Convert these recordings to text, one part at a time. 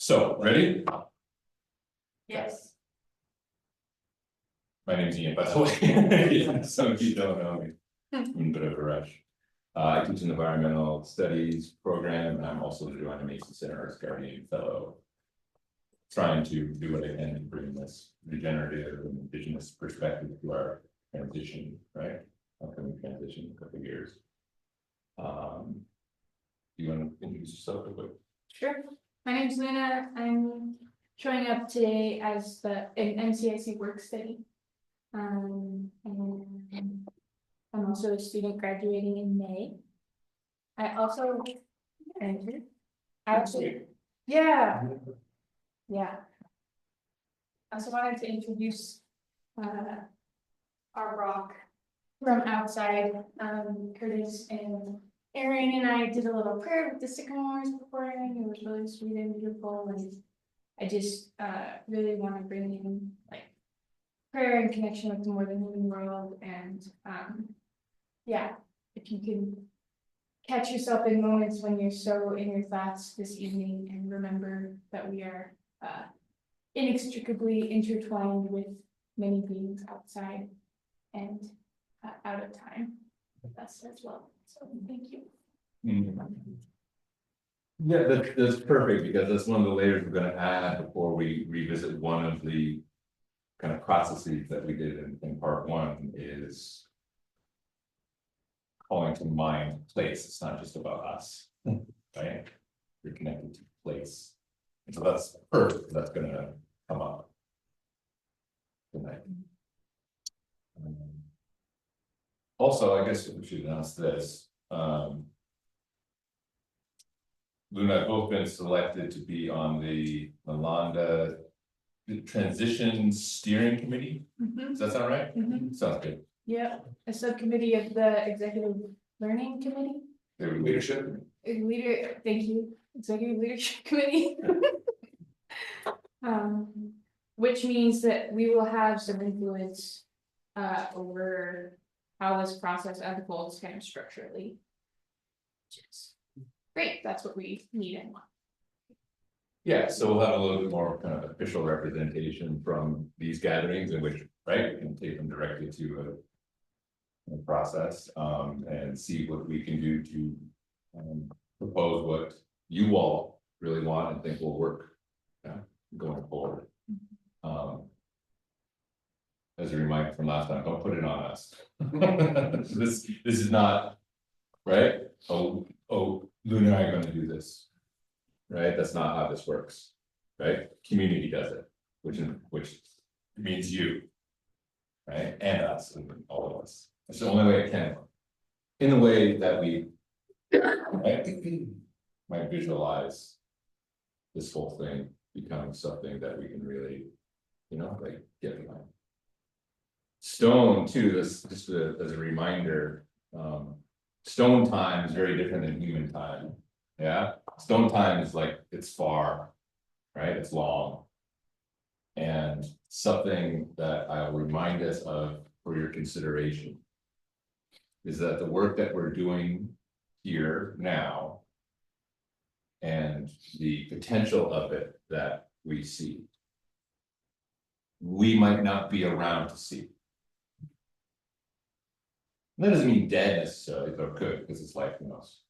So, ready? Yes. My name's Ian, by the way. Some of you don't know me. I'm a bit of a rush. I teach an environmental studies program, and I'm also the Joanna Macy Center Arts Guardian Fellow. Trying to do what I can to bring this regenerative and indigenous perspective to our transition, right? Upcoming transition in a couple of years. Do you want to introduce yourself real quick? Sure. My name's Luna. I'm showing up today as an MCIC work study. And I'm also a student graduating in May. I also yeah. I also wanted to introduce our rock from outside. Curtis and Aaron and I did a little prayer with the sycamores beforehand. It was really sweet and beautiful, and I just really want to bring in like prayer and connection with the more than human world. And yeah, if you can catch yourself in moments when you're so in your thoughts this evening and remember that we are inextricably intertwined with many beings outside and out of time with us as well. So thank you. Yeah, that's perfect, because that's one of the layers we're going to add before we revisit one of the kind of processes that we did in part one, is calling to mind place. It's not just about us, right? You're connected to place. And so that's perfect. That's going to come up tonight. Also, I guess we should announce this. Luna have both been selected to be on the Malanda Transition Steering Committee. Does that sound right? Sounds good. Yeah, a subcommittee of the Executive Learning Committee. Leadership. Thank you, Executive Leadership Committee. Which means that we will have some influence over how this process unfolds kind of structurally. Great, that's what we need and want. Yeah, so we'll have a little bit more kind of official representation from these gatherings, in which, right, we can take them directly to a process and see what we can do to propose what you all really want and think will work going forward. As a reminder from last time, don't put it on us. This is not right. Oh, Luna and I are going to do this, right? That's not how this works, right? Community does it, which means you, right? And us, and all of us. It's the only way it can work. In the way that we, right, might visualize this whole thing becoming something that we can really, like get behind. Stone too, this just as a reminder, stone time is very different than human time. Yeah, stone time is like, it's far, right? It's long. And something that I'll remind us of for your consideration is that the work that we're doing here now and the potential of it that we see, we might not be around to see. That doesn't mean dead necessarily, but it could, because it's life who knows.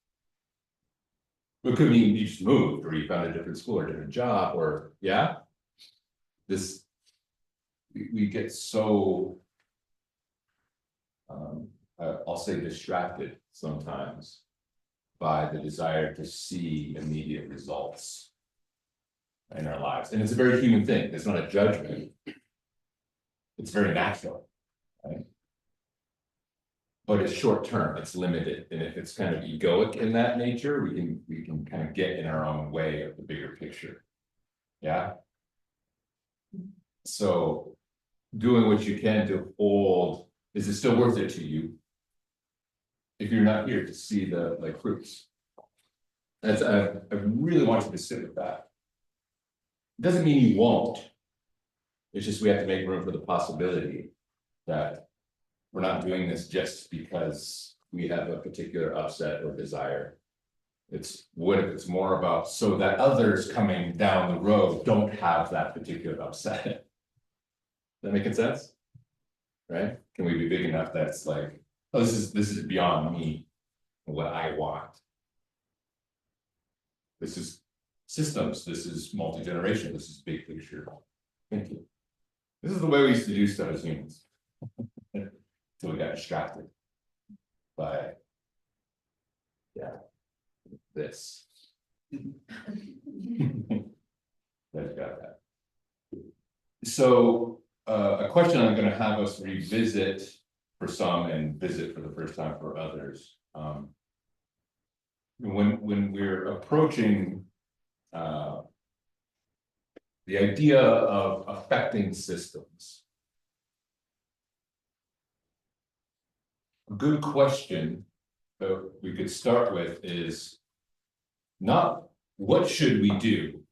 It could mean you just moved, or you found a different school or a different job, or this we get so I'll say distracted sometimes by the desire to see immediate results in our lives. And it's a very human thing. It's not a judgment. It's very natural, right? But it's short term, it's limited, and if it's kind of egoic in that nature, we can kind of get in our own way of the bigger picture. Yeah. So doing what you can to hold, is it still worth it to you if you're not here to see the fruits? That's I really want you to sit with that. It doesn't mean you won't. It's just we have to make room for the possibility that we're not doing this just because we have a particular upset or desire. It's what if it's more about so that others coming down the road don't have that particular upset. That making sense? Right? Can we be big enough that it's like, oh, this is beyond me, and what I want. This is systems, this is multi-generation, this is big picture thinking. This is the way we used to do stuff as humans. Until we got distracted by, yeah, this. That's got that. So a question I'm going to have us revisit for some and visit for the first time for others. When we're approaching the idea of affecting systems, a good question that we could start with is not what should we do?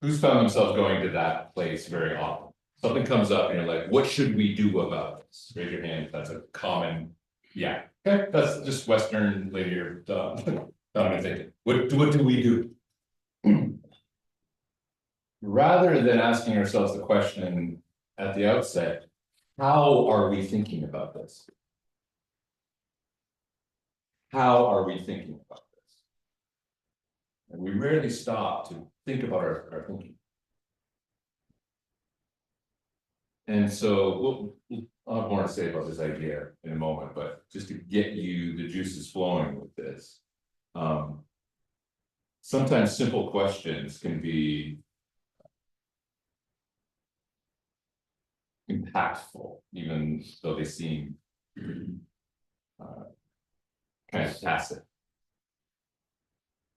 Who's found themselves going to that place very often? Something comes up and you're like, what should we do about this? Raise your hand if that's a common, yeah. Okay, that's just Western linear thinking. What do we do? Rather than asking ourselves the question at the outset, how are we thinking about this? How are we thinking about this? And we rarely stop to think about our thinking. And so I'll have more to say about this idea in a moment, but just to get you the juices flowing with this. Sometimes simple questions can be impactful, even though they seem kind of tacit.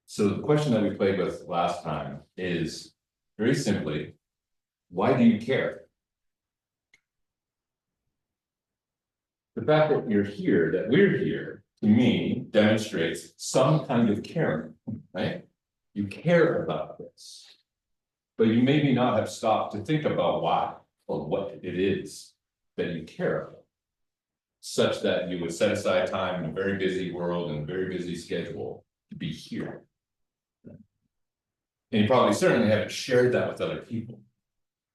So the question that we played with last time is very simply, why do you care? The fact that you're here, that we're here, to me, demonstrates some kind of caring, right? You care about this, but you maybe not have stopped to think about why or what it is that you care about, such that you would set aside time in a very busy world and a very busy schedule to be here. And you probably certainly haven't shared that with other people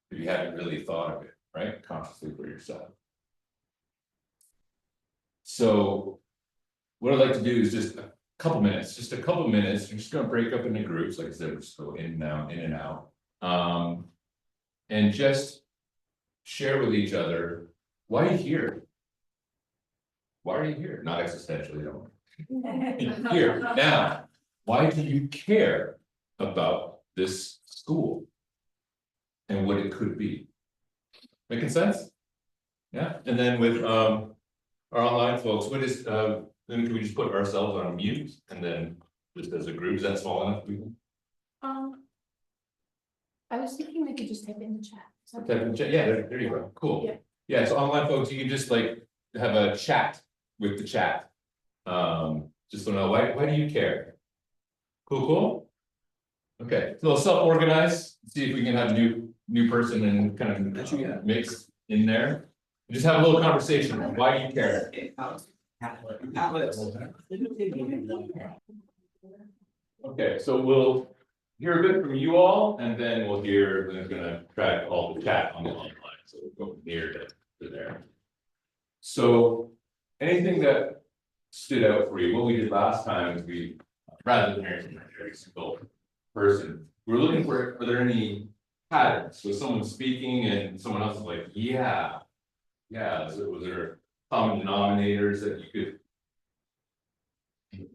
if you haven't really thought of it, right? Consciously for yourself. So what I'd like to do is just a couple minutes. We're just going to break up into groups. Like I said, we're just go in and out, in and out. And just share with each other, why are you here? Why are you here? Not existentially, don't worry. Here, now, why do you care about this school and what it could be? Making sense? Yeah, and then with our online folks, what is then can we just put ourselves on mute and then just as a group, is that small enough? I was thinking we could just type in the chat. Type in the chat. Yeah, there you go. Cool. Yeah. Yeah, so online folks, you can just like have a chat with the chat. Just to know why do you care? Cool. Okay, so self-organize, see if we can have a new person and kind of mix in there. Just have a little conversation. Why do you care? Okay, so we'll hear a bit from you all, and then we'll hear. Then it's gonna track all the chat on the online, so we'll go from here to there. So, anything that stood out for you? What we did last time is we, rather than hearing from every single person, we're looking for, are there any patterns? So someone's speaking and someone else is like, yeah. Was there common denominators that you could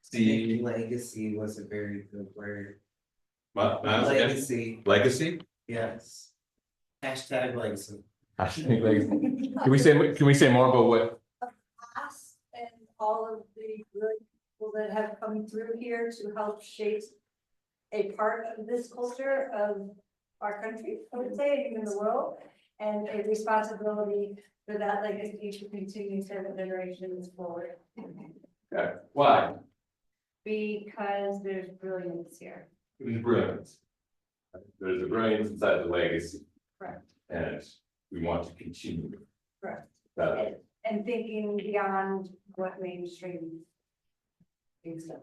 see? Legacy was a very good word. What? Legacy. Legacy? Yes. Hashtag legacy. Hashtag legacy. Can we say more about what? Past and all of the really people that have come through here to help shape a part of this culture of our country, I would say, even the world, and a responsibility for that legacy to continue 7 generations forward. Okay. Why? Because there's brilliance here. There's brilliance. There's a brilliance inside the legacy. Correct. And we want to continue. Correct. That. And thinking beyond what mainstream thinks of.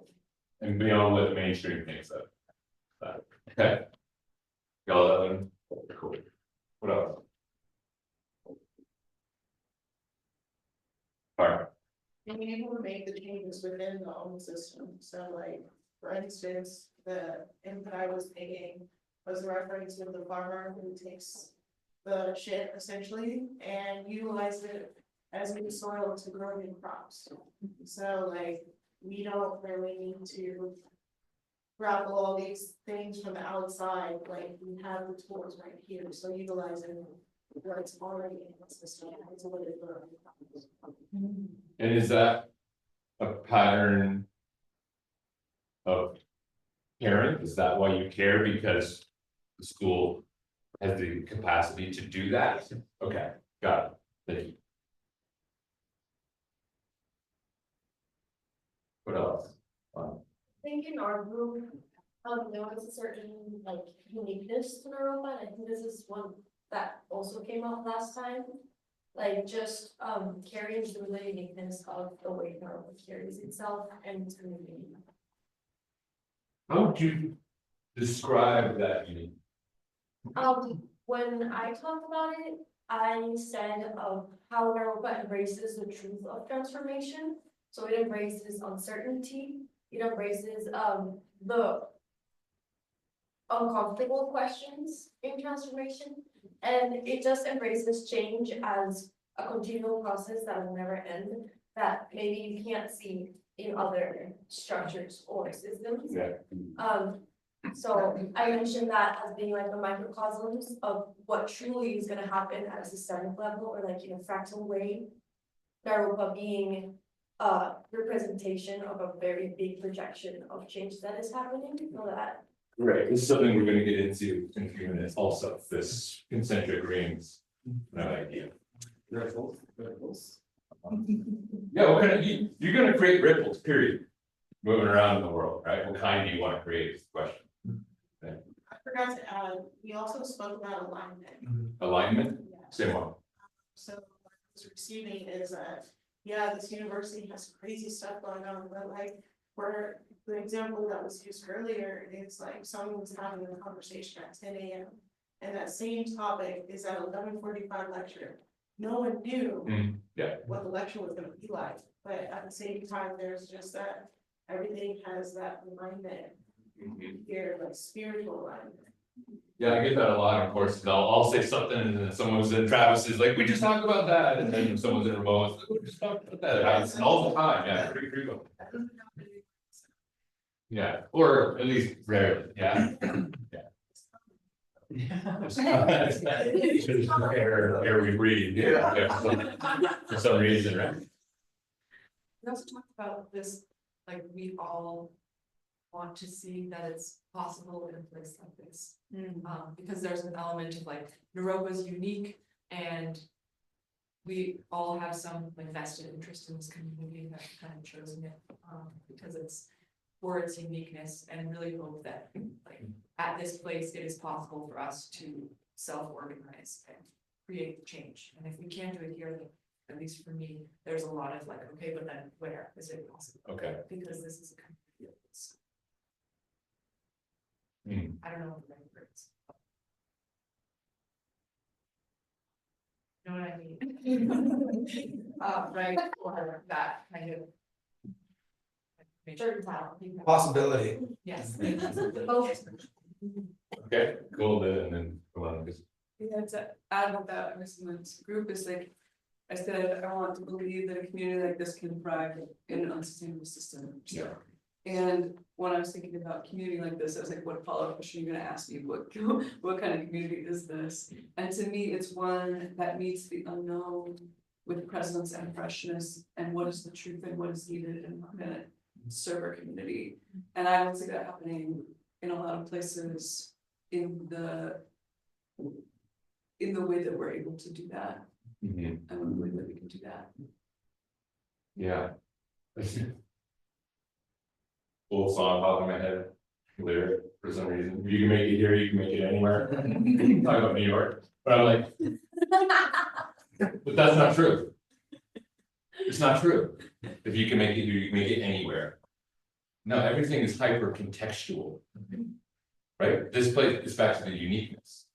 And beyond what the mainstream thinks of that, okay? Y'all that one, cool. What else? Alright, Being able to make the changes within the own system, so like, for instance, the input I was making was a reference with the farmer who takes the shit essentially and utilize it as new soil to grow new crops. So like, we don't really need to grapple all these things from the outside, like, we have the tools right here, so utilizing what's already in the system is what it is. and is that a pattern of caring? Is that why you care? Because the school has the capacity to do that? Okay, got it, thank you. What else? I think in our group, there was a certain like uniqueness to Naropa, and I think this is one that also came up last time. Like just carrying through the uniqueness of the way Naropa carries itself and its community. How would you describe that unique? When I talked about it, I said how Naropa embraces the truth of transformation. So it embraces uncertainty, it embraces the uncomfortable questions in transformation, and it just embraces change as a continual process that will never end, that maybe you can't see in other structures or systems. Yeah. So I mentioned that as being like the microcosms of what truly is gonna happen at a systemic level, or like in a fractal way. Naropa being a representation of a very big projection of change that is happening, so that. Right, this is something we're gonna get into in a few minutes also, this concentric rings, no idea. Ripples. Yeah, what kind of, you're gonna create ripples, period. Moving around in the world, right? What kind do you wanna create is the question. I forgot to add, we also spoke about alignment. Alignment, same one. So what I was receiving is that, yeah, this university has crazy stuff going on, but like, for the example that was used earlier, it's like someone was having a conversation at 10 a.m. And that same topic is at 11:45 lecture. No one knew Yeah, what the lecture was gonna be like, but at the same time, there's just that everything has that alignment here, like spiritual alignment. yeah, I get that a lot in courses, I'll say something and then someone's in Travis is like, we just talked about that, and then someone's in remote, like, we just talked about that, it happens all the time, yeah, pretty frequent. Yeah, or at least rarely, yeah. Air we breathe, yeah, for some reason, right? We also talked about this, like, we all want to see that it's possible in a place like this. Because there's an element of like, Naropa is unique and we all have some like vested interest in this community that kind of chosen it, because it's for its uniqueness, and really hope that like at this place, it is possible for us to self-organize and create change. And if we can't do it here, then at least for me, there's a lot of like, okay, but then where is it possible? Okay. Because this is a community of this. Hmm. I don't know what the right words. You know what I mean? Right, or that kind of. Certain talent. Possibility. Yes. Okay, cool, and then, come on, just, Yeah, to add with that, this group is like, I said, I want to believe that a community like this can thrive in an unsustainable system. yeah, And when I was thinking about community like this, I was like, what follow-up question are you gonna ask me? What kind of community is this? And to me, it's one that meets the unknown with presence and freshness, and what is the truth and what is needed, and we're gonna serve our community. And I don't see that happening in a lot of places in the way that we're able to do that. mhm, I don't believe that we can do that. yeah. Old song popped in my head, lyric for some reason, you can make it here, you can make it anywhere, talking about New York, but I'm like. But that's not true. It's not true, if you can make it here, you can make it anywhere. now everything is hyper contextual. Right, this place is back to the uniqueness.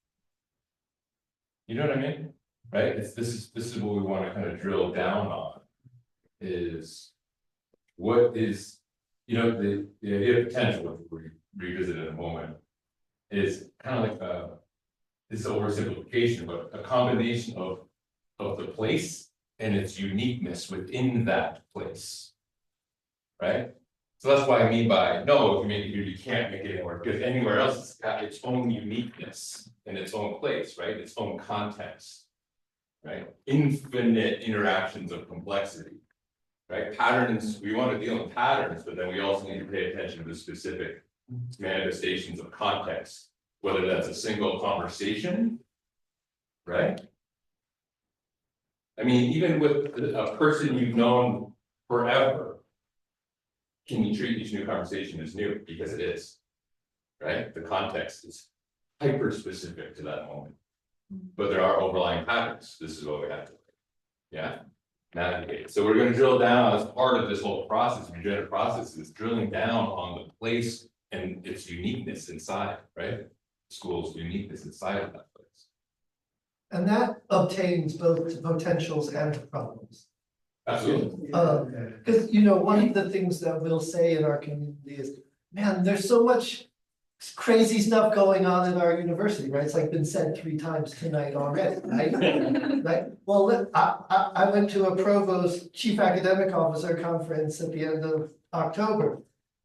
You know what I mean? Right, this is what we wanna kind of drill down on. Is. What is, you know, the idea of potential, which we revisit in a moment. Is kind of like this oversimplification, but a combination of the place and its uniqueness within that place. Right? So that's what I mean by, no, if you make it here, you can't make it anywhere, because anywhere else it's got its own uniqueness and its own place, right? Its own context. Right? Infinite interactions of complexity. Right? Patterns, we want to deal in patterns, but then we also need to pay attention to the specific manifestations of context, whether that's a single conversation. Right? I mean, even with a person you've known forever. Can you treat each new conversation as new? Because it is. Right? The context is hyper specific to that moment. But there are overlying patterns. This is what we have to, yeah, navigate. So we're going to drill down as part of this whole process, regenerative process, is drilling down on the place and its uniqueness inside, right? School's uniqueness inside of that place. And that obtains both potentials and problems. Absolutely. Because, you know, one of the things that we'll say in our community is, man, there's so much crazy stuff going on in our university, right? It's like been said 3 times tonight already, right? Right? Well, I went to a provost chief academic officer conference at the end of October.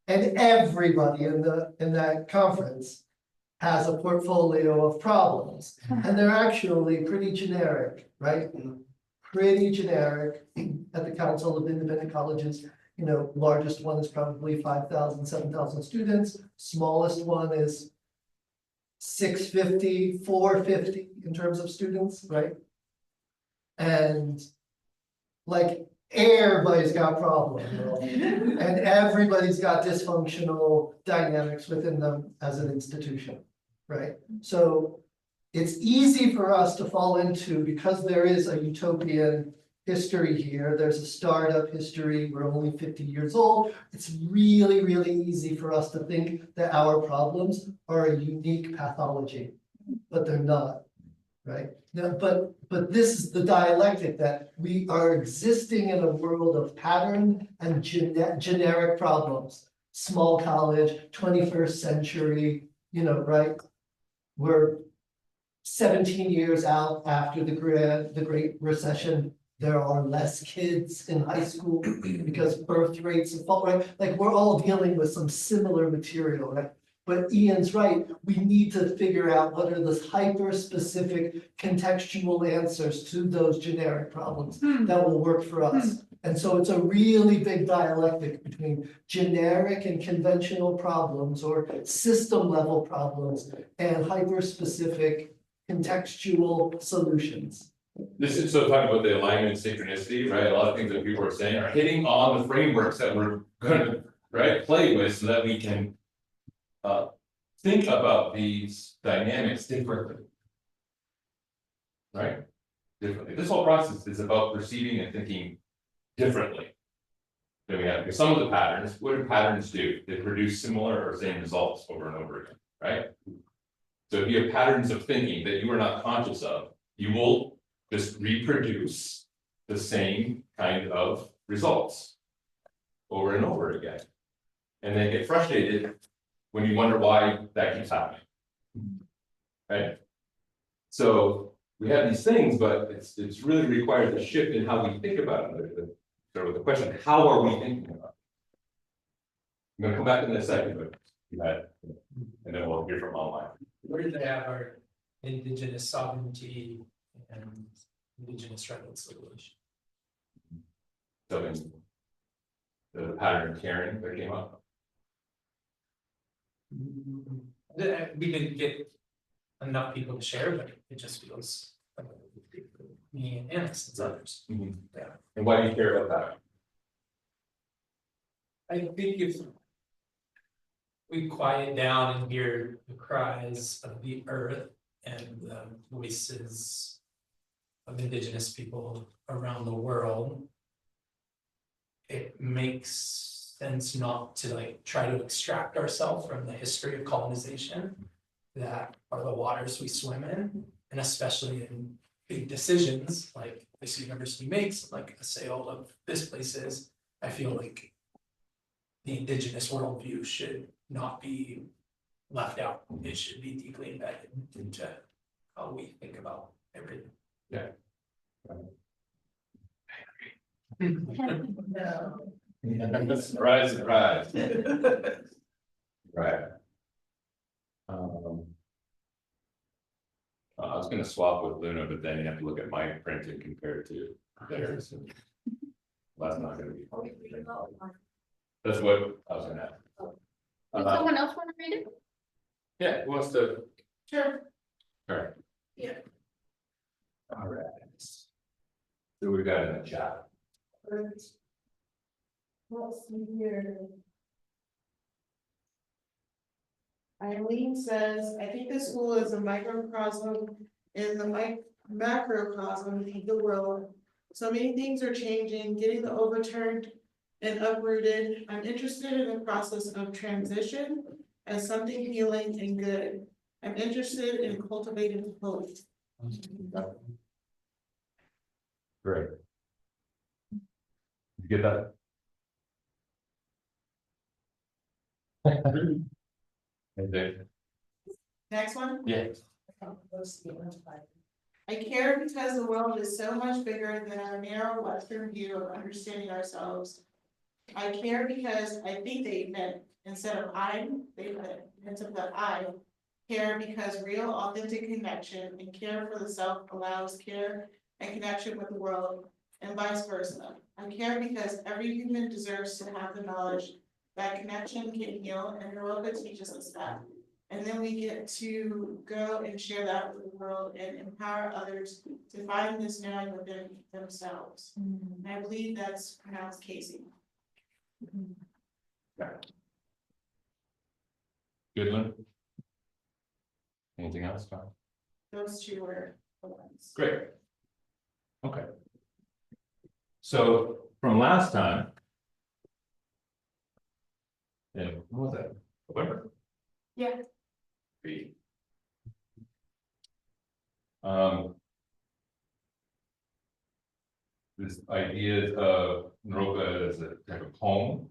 And everybody in that conference has a portfolio of problems. And they're actually pretty generic, right? Pretty generic. At the Council of Independent Colleges, you know, largest one is probably 5,000, 7,000 students. Smallest one is 650, 450 in terms of students, right? And like everybody's got problems, you know? And everybody's got dysfunctional dynamics within them as an institution, right? So it's easy for us to fall into, because there is a utopian history here, there's a startup history, we're only 50 years old. It's really, really easy for us to think that our problems are a unique pathology, but they're not, right? Now, but this is the dialectic that we are existing in a world of pattern and generic problems. Small college, 21st century, you know, right? We're 17 years out after the Great Recession. There are less kids in high school because birth rates have fallen, right? Like we're all dealing with some similar material, right? But Ian's right, we need to figure out what are the hyper-specific contextual answers to those generic problems that will work for us. And so it's a really big dialectic between generic and conventional problems or system level problems and hyper-specific contextual solutions. This is so talking about the alignment synchronicity, right? A lot of things that people are saying are hitting on the frameworks that we're gonna, right, play with so that we can think about these dynamics differently. Right? Differently. This whole process is about perceiving and thinking differently than we have. Because some of the patterns, what do patterns do? They produce similar or same results over and over again, right? So if you have patterns of thinking that you are not conscious of, you will just reproduce the same kind of results over and over again. And then get frustrated when you wonder why that keeps happening. Right? So we have these things, but it's really required a shift in how we think about it. So the question, how are we thinking about it? I'm gonna come back in a second, but you had, and then we'll hear from online. Where do they have our indigenous sovereignty and indigenous reconciliation? So in the pattern of caring that came up. We didn't get enough people to share, but it just feels like me and Annex and others. Yeah. And why do you care about that? I think if we quiet down and hear the cries of the earth and the voices of indigenous people around the world, it makes tends not to like try to extract ourselves from the history of colonization. That are the waters we swim in, and especially in big decisions like this university makes, like a sale of this place is, I feel like. The indigenous worldview should not be left out, it should be deeply embedded into how we think about everything. Surprise, surprise. Right. I was gonna swap with Luna, but then you have to look at my print and compare it to theirs. That's not gonna be. That's what I was gonna ask. Does someone else want to read it? Yeah, who wants to? Sure. Alright. Yeah. Alright. So we got in the chat. Let's see here. Eileen says, I think the school is a microcosm in the macrocosm of the world. So many things are changing, getting the overturned and uprooted. I'm interested in the process of transition as something healing and good. I'm interested in cultivating hope. Great. You get that? Okay. Next one. Yeah. I care because the world is so much bigger than our narrow Western view of understanding ourselves. I care because I think they meant instead of they meant to put I. Care because real authentic connection and care for the self allows care and connection with the world and vice versa. I care because every human deserves to have the knowledge that connection can heal, and Naropa teaches us that. And then we get to go and share that with the world and empower others to find this knowing within themselves. And I believe that's pronounced Casey. Good one. Anything else, Tom? Those two were the ones. Great. Okay. So from last time. And what was that? November? Yeah. Great. This idea of Naropa as a type of home.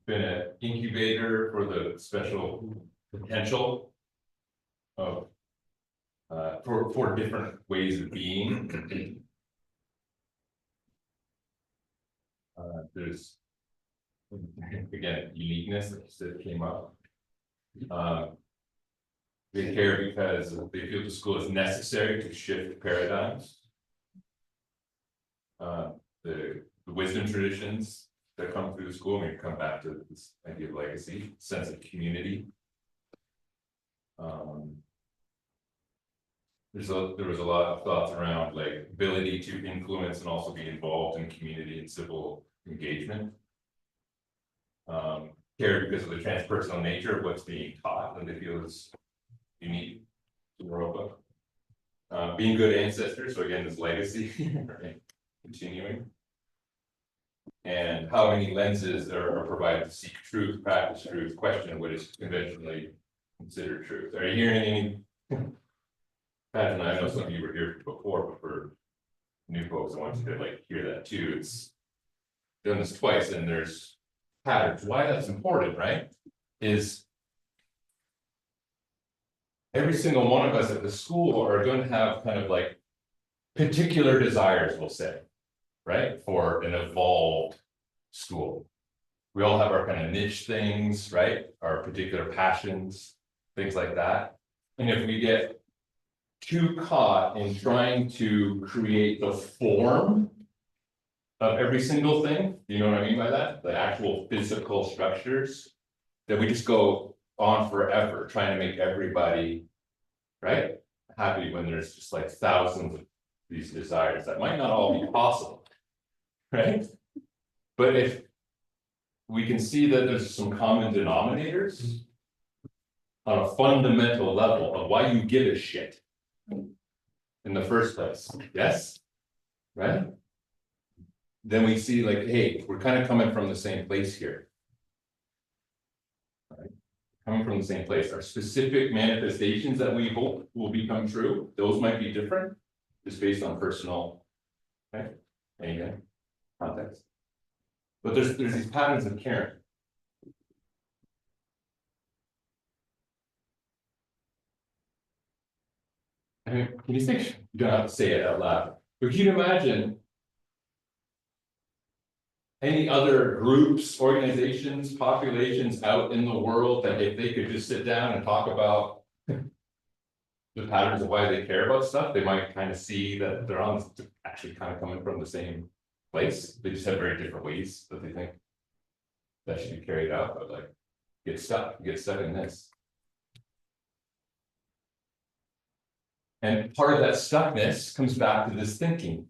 Been an incubator for the special potential of for different ways of being. There's again uniqueness that came up. They care because they feel the school is necessary to shift paradigms. The wisdom traditions that come through the school, and we come back to this idea of legacy, sense of community. There was a lot of thoughts around like ability to influence and also be involved in community and civil engagement. Care because of the transpersonal nature of what's being taught, and they feel is unique to Naropa. Being good ancestors, so again, this legacy, right? Continuing. And how many lenses are provided to seek truth, practice truth, question what is conventionally considered truth. Are you hearing any? Pat and I know some of you were here before, but for new folks, I want you to like hear that too. It's done this twice, and there's patterns. Why that's important, right? Is every single one of us at the school are going to have kind of like particular desires, we'll say, right? For an evolved school. We all have our kind of niche things, right? Our particular passions, things like that. And if we get too caught in trying to create the form of every single thing, you know what I mean by that? The actual physical structures, that we just go on forever trying to make everybody, right, happy when there's just like thousands of these desires that might not all be possible, right? But if we can see that there's some common denominators on a fundamental level of why you give a shit in the first place, yes, right? then we see like, hey, we're kind of coming from the same place here. Right? Coming from the same place, our specific manifestations that we hope will become true, those might be different, just based on personal, right? Again, context. But there's these patterns of caring. I mean, can you think, you don't have to say it out loud, but can you imagine any other groups, organizations, populations out in the world that if they could just sit down and talk about the patterns of why they care about stuff, they might kind of see that they're on actually kind of coming from the same place. They just have very different ways that they think that should be carried out, but like get stuck in this. And part of that stuckness comes back to this thinking,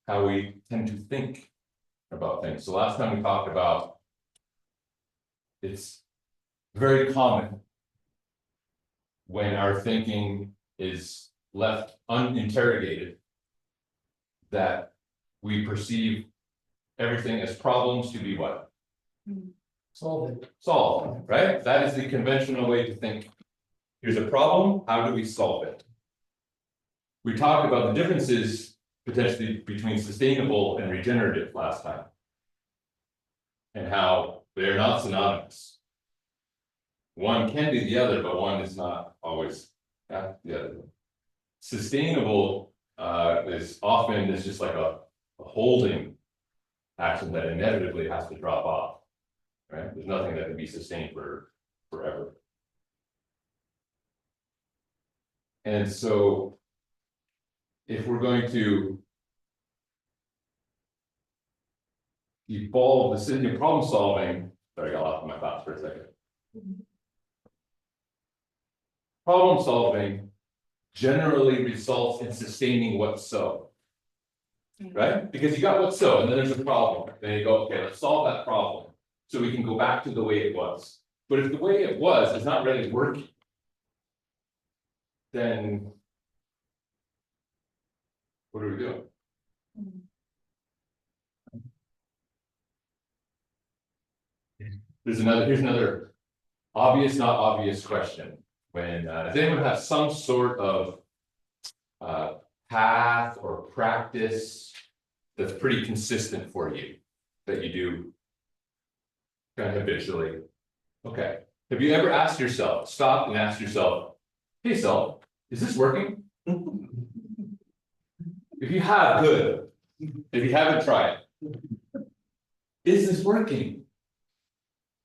how we tend to think about things. So last time we talked about, it's very common when our thinking is left uninterrogated that we perceive everything as problems to be what? Solved. Solved, right? That is the conventional way to think. Here's a problem, how do we solve it? We talked about the differences potentially between sustainable and regenerative last time. And how they're not synonymous. One can be the other, but one is not always the other. Sustainable is often just like a holding action that inevitably has to drop off. Right? There's nothing that can be sustained forever. And so if we're going to evolve the system of problem solving, sorry, I got off my thoughts for a second. Problem solving generally results in sustaining what's so. Right? Because you got what's so, and then there's a problem. Then you go, okay, let's solve that problem. So we can go back to the way it was. But if the way it was is not really working, then what are we doing? Here's another obvious, not obvious question. When does anyone have some sort of path or practice that's pretty consistent for you that you do kind of habitually? Okay. Have you ever asked yourself, stopped and asked yourself, hey self, is this working? If you have, good. If you haven't, try it. Is this working?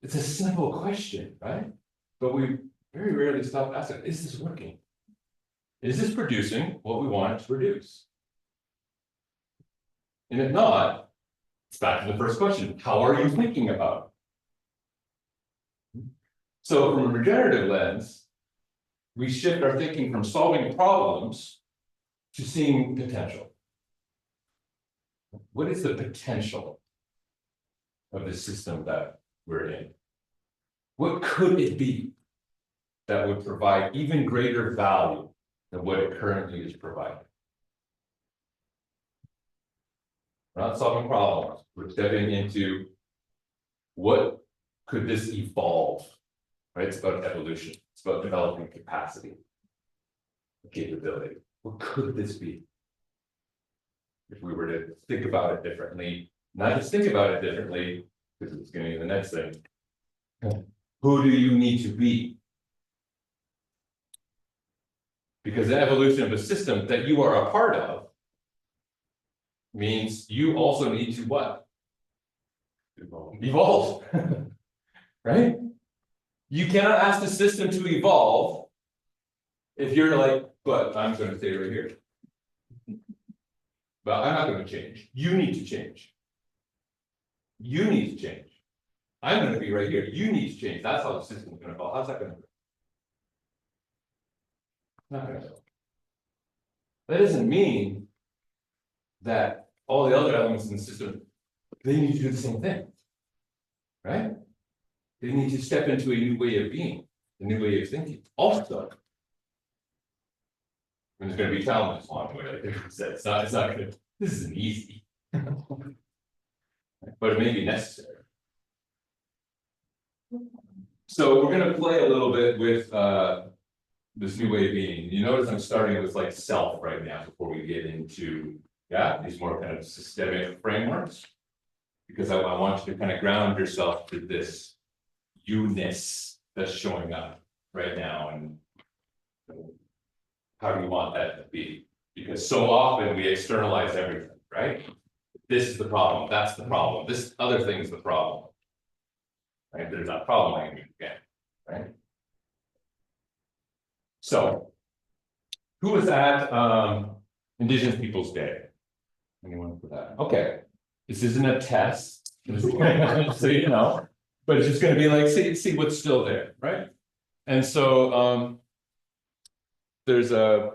It's a simple question, right? But we very rarely stop asking, is this working? Is this producing what we want it to produce? And if not, it's back to the first question, how are you thinking about it? So from a regenerative lens, we shift our thinking from solving problems to seeing potential. What is the potential of the system that we're in? What could it be that would provide even greater value than what it currently is providing? We're not solving problems, we're stepping into what could this evolve, right? It's about evolution, it's about developing capacity, capability. What could this be? If we were to think about it differently, not just think about it differently, because it's going to be the next thing. Who do you need to be? Because the evolution of a system that you are a part of means you also need to what? Evolve. Right? You cannot ask the system to evolve if you're like, but I'm going to stay right here. But I'm not going to change. You need to change. You need to change. I'm going to be right here. You need to change. That's how the system is going to evolve. How's that going to work? Not going to go. That doesn't mean that all the other elements in the system, they need to do the same thing. Right? They need to step into a new way of being, a new way of thinking. Also, and there's going to be challenges along the way, like I said, it's not good. This isn't easy. but it may be necessary. So we're gonna play a little bit with this new way of being. You notice I'm starting with like self right now before we get into, yeah, these more kind of systemic frameworks. Because I want you to kind of ground yourself to this you-ness that's showing up right now, and how do you want that to be? Because so often we externalize everything, right? This is the problem, that's the problem, this other thing's the problem. Right, there's that problem language again, right? So, who was at Indigenous Peoples Day? Anyone for that? Okay, this isn't a test, so you know, but it's just gonna be like, see what's still there, right? And so, there's a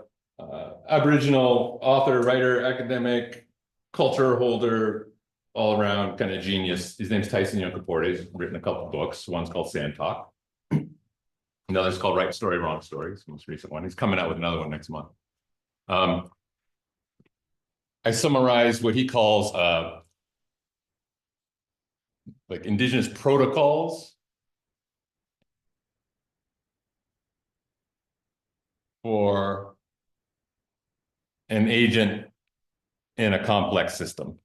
Aboriginal author, writer, academic, culture holder, all around kind of genius. His name's Tyson Yunkaporta. He's written a couple books. One's called Sand Talk. Another's called Right Story, Wrong Story. It's the most recent one. He's coming out with another one next month. I summarized what he calls like Indigenous protocols for an agent in a complex system.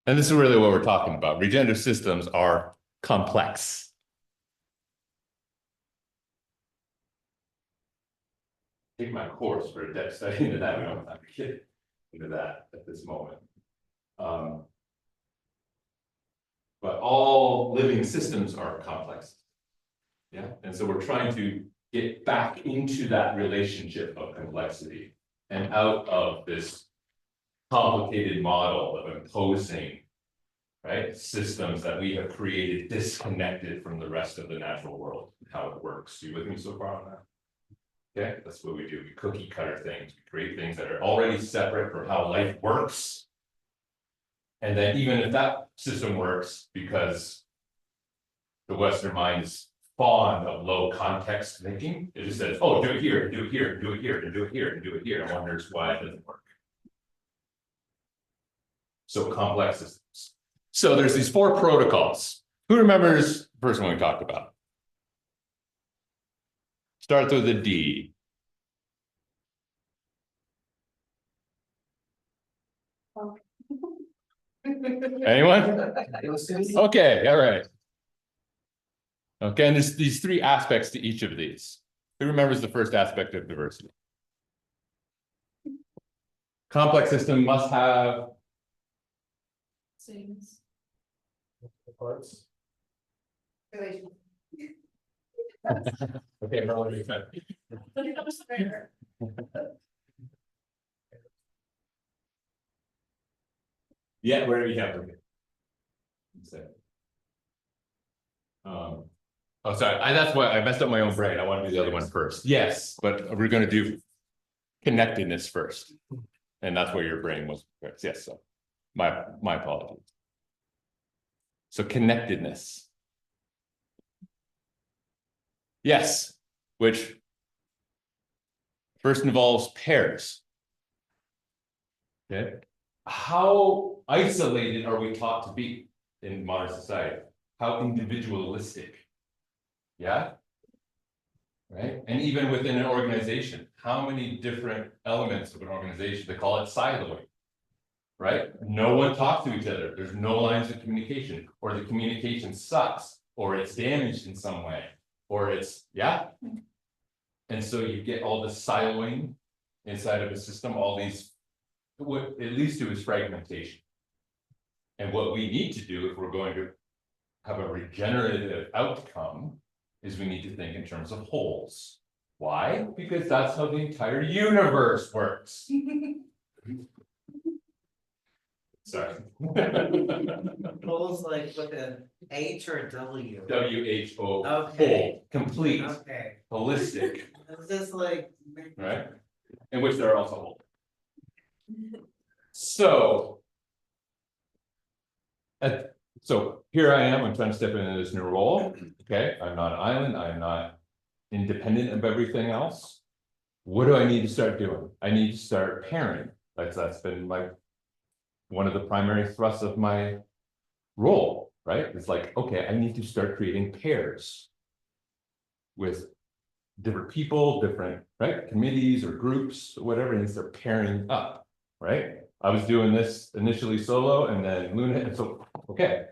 And this is really what we're talking about. Regenerative systems are complex. Take my course for a depth study into that. We don't have to get into that at this moment. But all living systems are complex. Yeah, and so we're trying to get back into that relationship of complexity and out of this complicated model of imposing, right, systems that we have created disconnected from the rest of the natural world, how it works. You with me so far on that? Okay, that's what we do. We cookie cutter things. We create things that are already separate from how life works. And then even if that system works, because the Western mind is fond of low context thinking, it just says, oh, do it here, do it here, do it here, and do it here, and do it here, and wonders why it doesn't work. So complex systems. So there's these 4 protocols. Who remembers the first one we talked about? Starts with a D. Anyone? Okay, all right. Okay, and there's these 3 aspects to each of these. Who remembers the first aspect of diversity? Complex system must have Things. Parts. okay, Merlin, you can. Yeah, where do you have it? Oh, sorry. That's why I messed up my own brain. I want to do the other one first. Yes, but we're going to do connectedness first, and that's where your brain was. Yes, so my apologies. So connectedness. Yes, which first involves pairs. Okay. How isolated are we taught to be in modern society? How individualistic? Yeah. Right. And even within an organization, how many different elements of an organization, they call it siloing. Right? No one talks to each other. There's no lines of communication, or the communication sucks, or it's damaged in some way, or it's, yeah. And so you get all the siloing inside of a system, all these, what it leads to is fragmentation. And what we need to do if we're going to have a regenerative outcome is we need to think in terms of wholes. Why? Because that's how the entire universe works. Sorry. Holes like with an H or a W? WHO, Okay. whole, complete, Okay, holistic, it's just like. right? In which there are also holes. So. So here I am, I'm trying to step into this new role. Okay, I'm not an island, I'm not independent of everything else. what do I need to start doing? I need to start pairing. That's been like one of the primary thrusts of my role, right? It's like, okay, I need to start creating pairs with different people, different, right, committees or groups, whatever, and start pairing up, right? I was doing this initially solo and then Luna, and so, okay,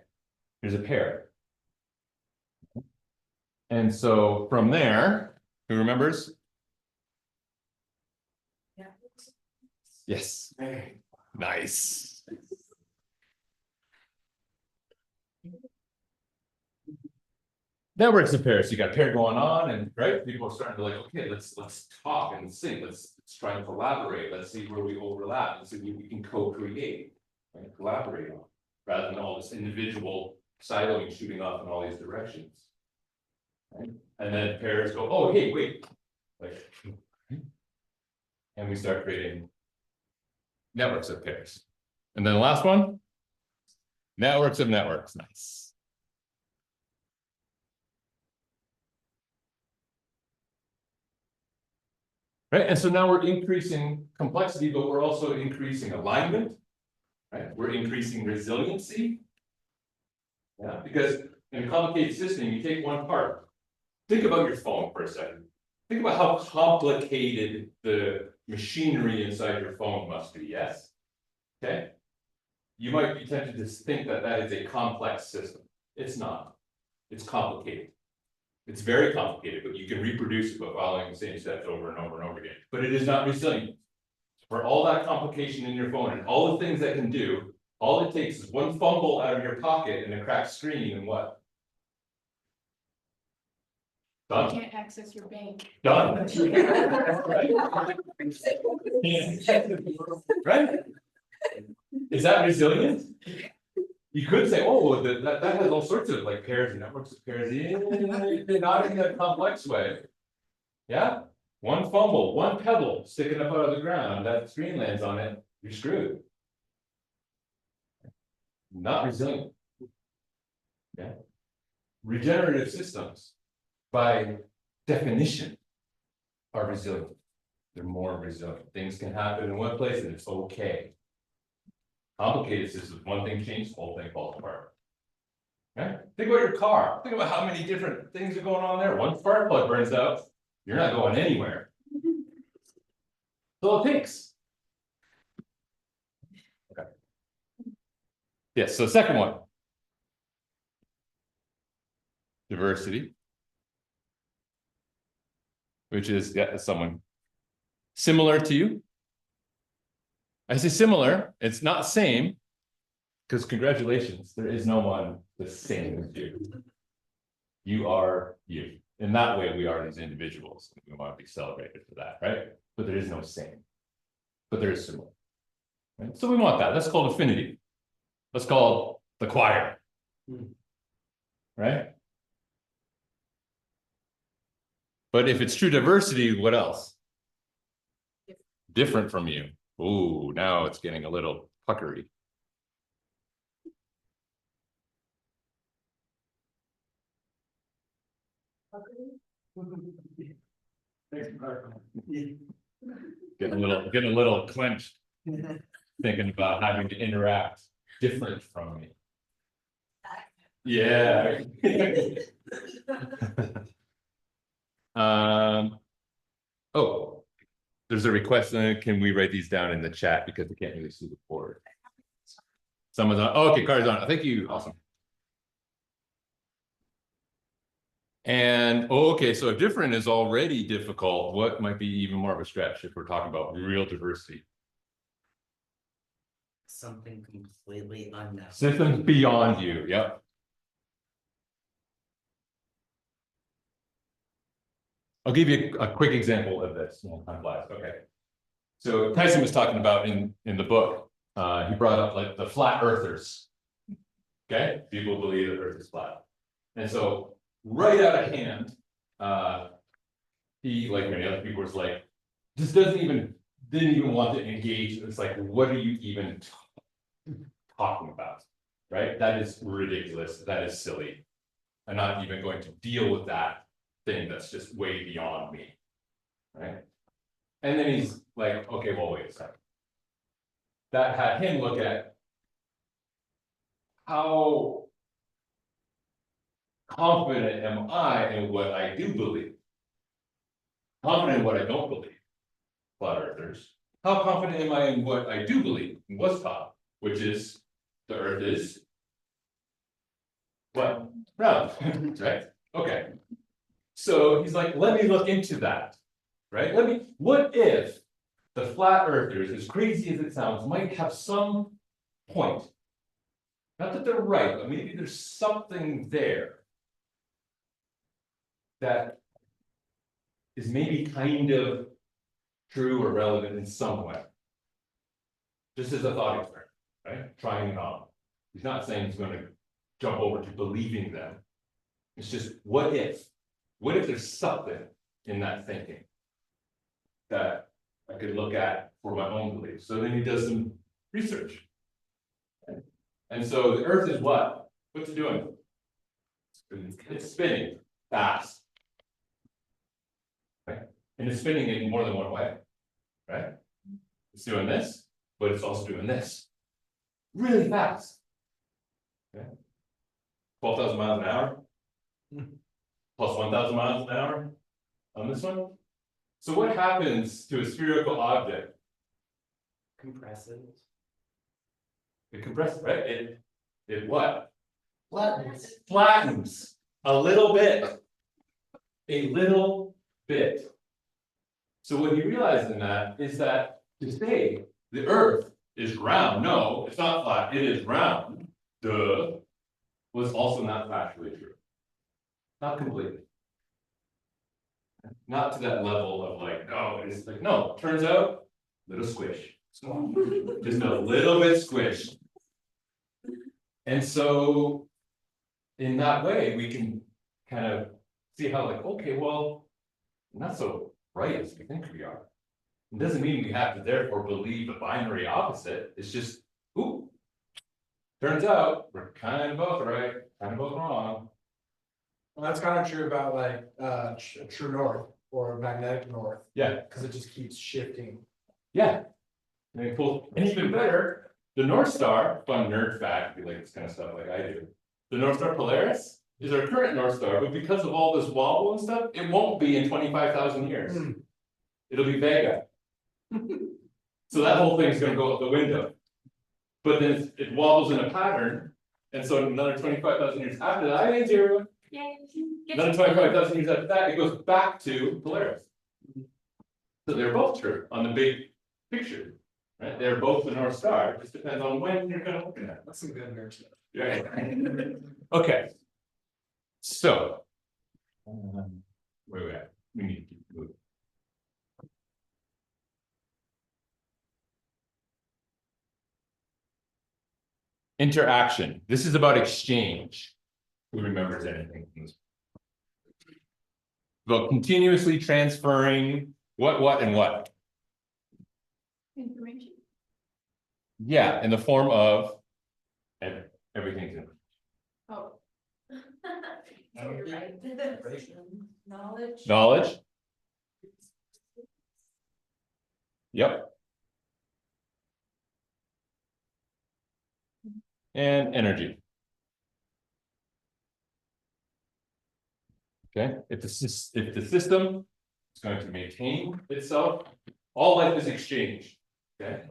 here's a pair. And so from there, who remembers? Yeah. Yes. Nice. Networks of pairs, you got pair going on and right, people are starting to like, okay, let's talk and think, let's try and collaborate, let's see where we overlap, let's see what we can co-create. And collaborate on, rather than all this individual siloing shooting off in all these directions. Right? And then pairs go, oh, hey, wait. Like, and we start creating networks of pairs. And then the last one, networks of networks. Nice. Right, and so now we're increasing complexity, but we're also increasing alignment. Right, we're increasing resiliency. Yeah, because in a complicated system, you take one part. Think about your phone for a second. Think about how complicated the machinery inside your phone must be, yes? Okay? You might be tempted to think that that is a complex system. It's not. It's complicated. It's very complicated, but you can reproduce it by following the same steps over and over and over again. But it is not resilient. For all that complication in your phone and all the things that can do, all it takes is one fumble out of your pocket and a cracked screen and what? You Done. can't access your bank. Done. Right? Is that resilient? You could say, oh, well, that has all sorts of like pairs and networks of pairs. Yeah, not in that complex way. Yeah? One fumble, one pebble sticking up out of the ground, that screen lands on it, you're screwed. Not resilient. Yeah. Regenerative systems, by definition, are resilient. They're more resilient. Things can happen in one place and it's okay. Complicated systems, one thing changes, the whole thing falls apart. Okay? Think about your car. Think about how many different things are going on there. One spark plug burns out, you're not going anywhere. So it takes. Okay. Yes, so second one. Diversity. Which is, yeah, someone similar to you. I say similar, it's not same, because congratulations, there is no one the same as you. You are you. In that way, we are these individuals. We want to be celebrated for that, right? But there is no same. But there is similar. Right? So we want that. That's called affinity. That's called the choir. Right? But if it's true diversity, what else? Different from you. Ooh, now it's getting a little puckery. Getting a little clenched. Thinking about having to interact different from me. Yeah. Oh, there's a request. Can we write these down in the chat because we can't really see the board? Someone's on. Oh, okay, Carter's on. Thank you. Awesome. And oh, okay, so if different is already difficult, what might be even more of a stretch if we're talking about real diversity? Something completely unknown. Systems beyond you. Yep. I'll give you a quick example of this. Time flies. Okay. So Tyson was talking about in the book, he brought up like the flat earthers. Okay, people believe that Earth is flat. And so right out of hand, he, like many other people, was like, just didn't even want to engage. It's like, what are you even talking about? Right? That is ridiculous. That is silly. I'm not even going to deal with that thing that's just way beyond me. Right? And then he's like, okay, well, wait a second. That had him look at how confident am I in what I do believe? Confident in what I don't believe, flat earthers. How confident am I in what I do believe, and what's taught, which is the earth is what? Round, right? Okay. So he's like, let me look into that, right? What if the flat earthers, as crazy as it sounds, might have some point? Not that they're right, but maybe there's something there that is maybe kind of true or relevant in some way. Just as a thought experiment, right? Trying it on. He's not saying he's going to jump over to believing them. It's just, what if? What if there's something in that thinking that I could look at for my own beliefs? So then he does some research. And so the earth is what? What's it doing? It's spinning fast. Right? And it's spinning in more than one way. Right? It's doing this, but it's also doing this. Really fast. Okay. 12,000 miles an hour. Plus 1,000 miles an hour on this one. So what happens to a spherical object? Compresses. It compresses, right? It what? Flattens. Flattens a little bit. A little bit. So what he realized in that is that to say the earth is round, no, it's not flat, it is round, duh, was also not factually true. Not completely. Not to that level of like, no, it's like, no, turns out, little squish. Just a little bit squished. And so, in that way, we can kind of see how like, okay, well, not so right as we think we are. It doesn't mean we have to therefore believe a binary opposite. It's just, ooh, turns out we're kind of both right, kind of both wrong. Well, that's kind of true about like, true north or magnetic north, Yeah, because it just keeps shifting. yeah. And cool. And even better, the North Star, fun nerd fact, if you like this kind of stuff like I do. The North Star Polaris is our current North Star, but because of all this wobble and stuff, it won't be in 25,000 years. It'll be Vega. So that whole thing's gonna go out the window. But then it wobbles in a pattern, and so another 25,000 years after that, I ain't zero. Yay. Another 25,000 years after that, it goes back to Polaris. So they're both true on the big picture, right? They're both the North Star. It just depends on when you're gonna look at it. That's some good nerd stuff. Yeah. Okay. So. Where we at? We need to keep moving. Interaction. This is about exchange. Who remembers anything from this? About continuously transferring what, and what? Information. Yeah, in the form of everything's in. Oh. So you're right. Knowledge. Knowledge. Yep. And energy. Okay, if the system is going to maintain itself, all life is exchange. Okay,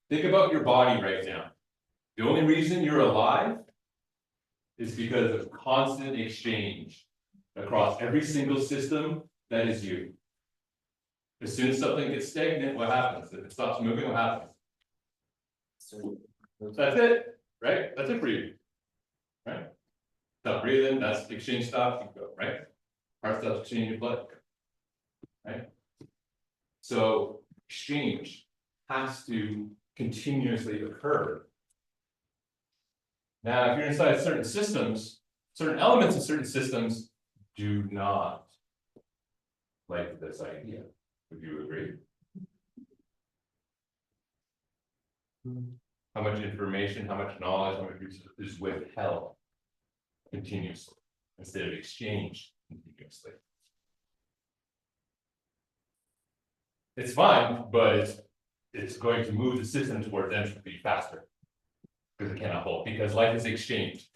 think about your body right now. The only reason you're alive is because of constant exchange across every single system that is you. As soon as something gets stagnant, what happens? If it stops moving, what happens? That's it, right? That's it for you. Right? Stop breathing, that's exchange stops, you go, right? Heart stops exchanging blood. Right? So exchange has to continuously occur. Now, if you're inside certain systems, certain elements of certain systems do not like this idea. Would you agree? How much information, how much knowledge, how much research is withheld continuously instead of exchanged continuously? it's fine, but it's going to move the system towards entropy faster. Because it cannot hold, because life is exchanged.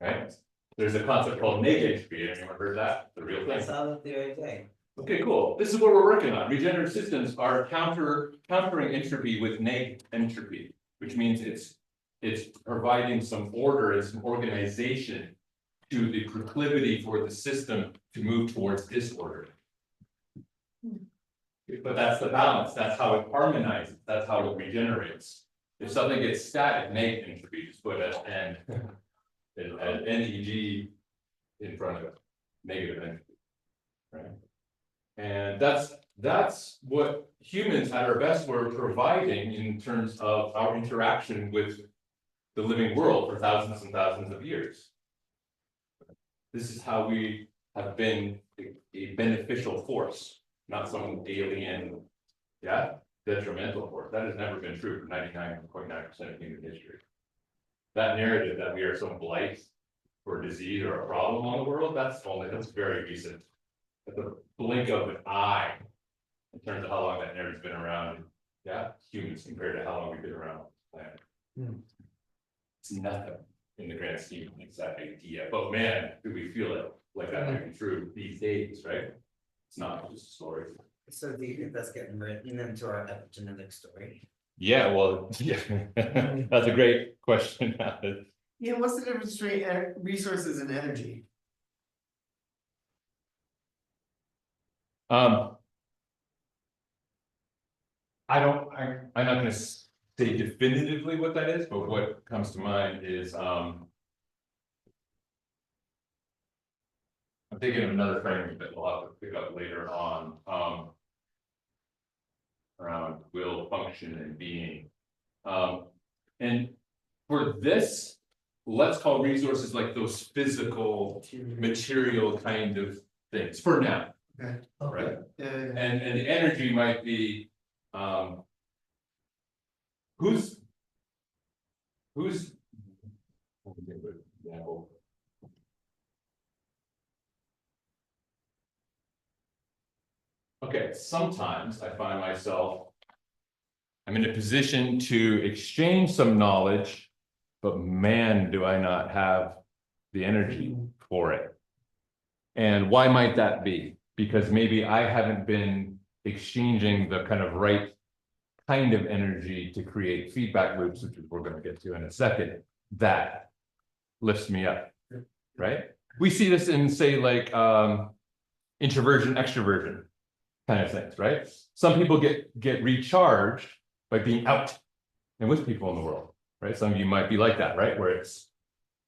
Right? There's a concept called negative entropy, have you ever heard that? The real I thing. saw that the other day. Okay, cool. This is what we're working on. Regenerative systems are countering entropy with negative entropy, which means it's providing some order and some organization to the proclivity for the system to move towards disorder. But that's the balance. That's how it harmonizes. That's how it regenerates. If something gets static, negative entropy, just put an NEG in front of it, negative entropy, right? And that's what humans at our best were providing in terms of our interaction with the living world for thousands and thousands of years. This is how we have been a beneficial force, not some alien, detrimental force. That has never been true for 99.9% of human history. That narrative that we are some blight or disease or a problem on the world, that's very recent. At the blink of an eye, in terms of how long that narrative's been around, humans compared to how long we've been around the planet. It's nothing in the grand scheme of things, that idea, but man, do we feel it like that might be true these days, right? It's not just a story. So do you think that's getting written into our epigenetic story? Yeah, well, yeah, that's a great question. Yeah, what's the difference between resources and energy? I'm not gonna say definitively what that is, but what comes to mind is, I'm thinking of another framing that we'll have to pick up later on, around will, function, and being. And for this, let's call resources like those physical, material kind of things for now. Okay. Right? Yeah. And the energy might be, who's okay, sometimes I find myself, I'm in a position to exchange some knowledge, but man, do I not have the energy for it. And why might that be? Because maybe I haven't been exchanging the kind of right kind of energy to create feedback loops, which we're going to get to in a second, that lifts me up, right? We see this in, say, like introversion, extroversion kind of things, right? Some people get recharged by being out and with people in the world, right? Some of you might be like that, right? Where it's,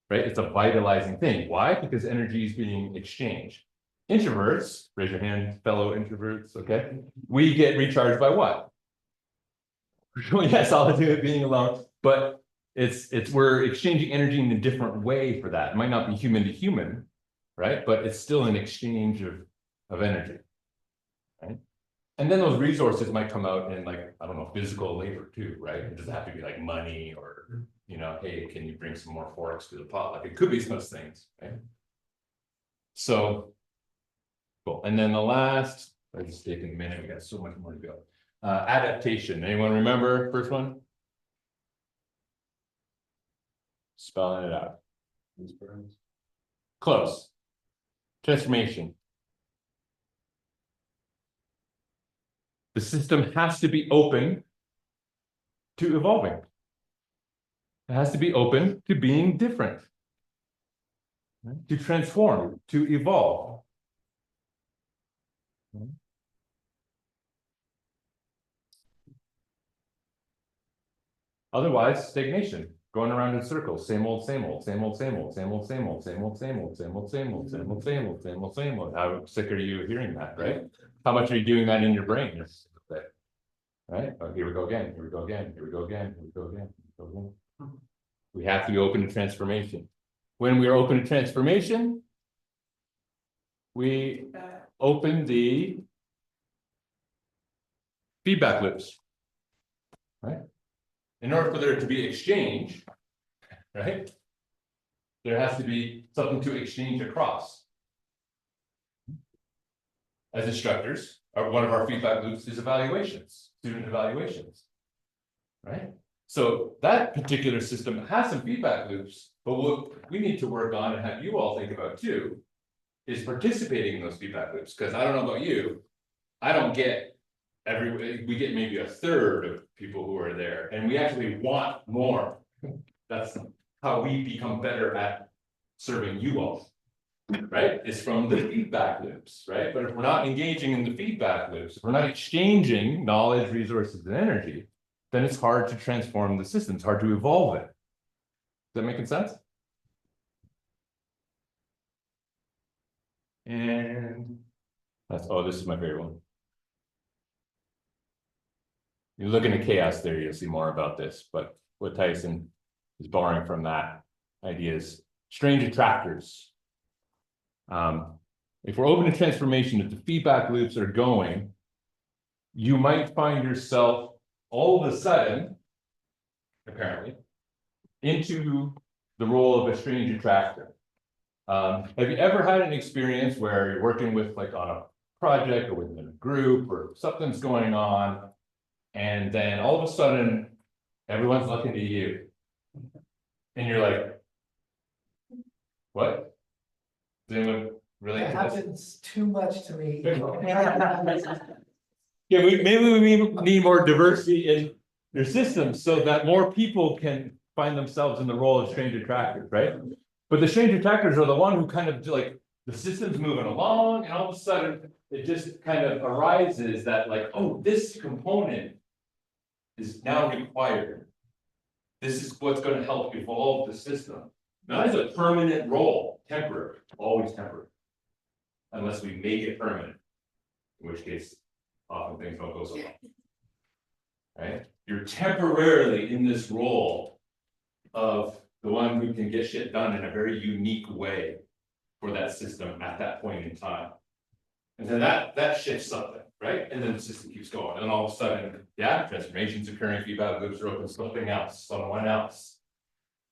right? It's a vitalizing thing. Why? Because energy is being exchanged. Introverts, raise your hand, fellow introverts, okay? We get recharged by what? Yes, solitude, being alone, but we're exchanging energy in a different way for that. It might not be human to human, right? But it's still an exchange of energy, right? And then those resources might come out in, like, I don't know, physical labor too, right? It doesn't have to be like money or, you know, hey, can you bring some more forks to the pot? Like, it could be those things, right? So, cool. And then the last, I just taking a minute, we got so much more to go. Adaptation. Anyone remember first one? Spelling it out. Close. Transformation. The system has to be open to evolving. It has to be open to being different, right? To transform, to evolve. Right? Otherwise, stagnation, going around in circles, same old, same old, same old, same old, same old, same old, same old, same old, same old, same old, same old, same old, same old, same old. How sick are you hearing that, right? How much are you doing that in your brain? Right? Oh, here we go again, here we go again, here we go again, here we go again, here we go again. We have to be open to transformation. When we are open to transformation, we open the feedback loops, right? In order for there to be exchange, right? There has to be something to exchange across. As instructors, one of our feedback loops is evaluations, student evaluations. Right? So that particular system has some feedback loops, but what we need to work on and have you all think about too. Is participating in those feedback loops, because I don't know about you. I don't get we get maybe a third of people who are there, and we actually want more. That's how we become better at serving you all. Right? It's from the feedback loops, right? But if we're not engaging in the feedback loops, if we're not exchanging knowledge, resources, and energy, then it's hard to transform the system. It's hard to evolve it. Does that make sense? And that's, oh, this is my favorite one. You look into chaos theory, you'll see more about this, but what Tyson is borrowing from that idea is strange attractors. If we're open to transformation, if the feedback loops are going, you might find yourself all of a sudden, apparently, into the role of a strange attractor. Have you ever had an experience where you're working with like on a project or within a group or something's going on, and then all of a sudden everyone's looking to you and you're like, what? Does anyone relate That to this? happens too much to me. Yeah, maybe we need more diversity in your systems so that more people can find themselves in the role of strange attractors, right? But the strange attractors are the one who kind of do like the system's moving along, and all of a sudden it just kind of arises that like, oh, this component is now required. This is what's going to help evolve the system. Now it's a permanent role, temporary, always temporary, unless we make it permanent, in which case often things don't go so well. Right? You're temporarily in this role of the one who can get shit done in a very unique way for that system at that point in time. And then that shifts something, right? And then the system keeps going. And all of a sudden, yeah, transformations occurring, feedback loops are open, something else, someone else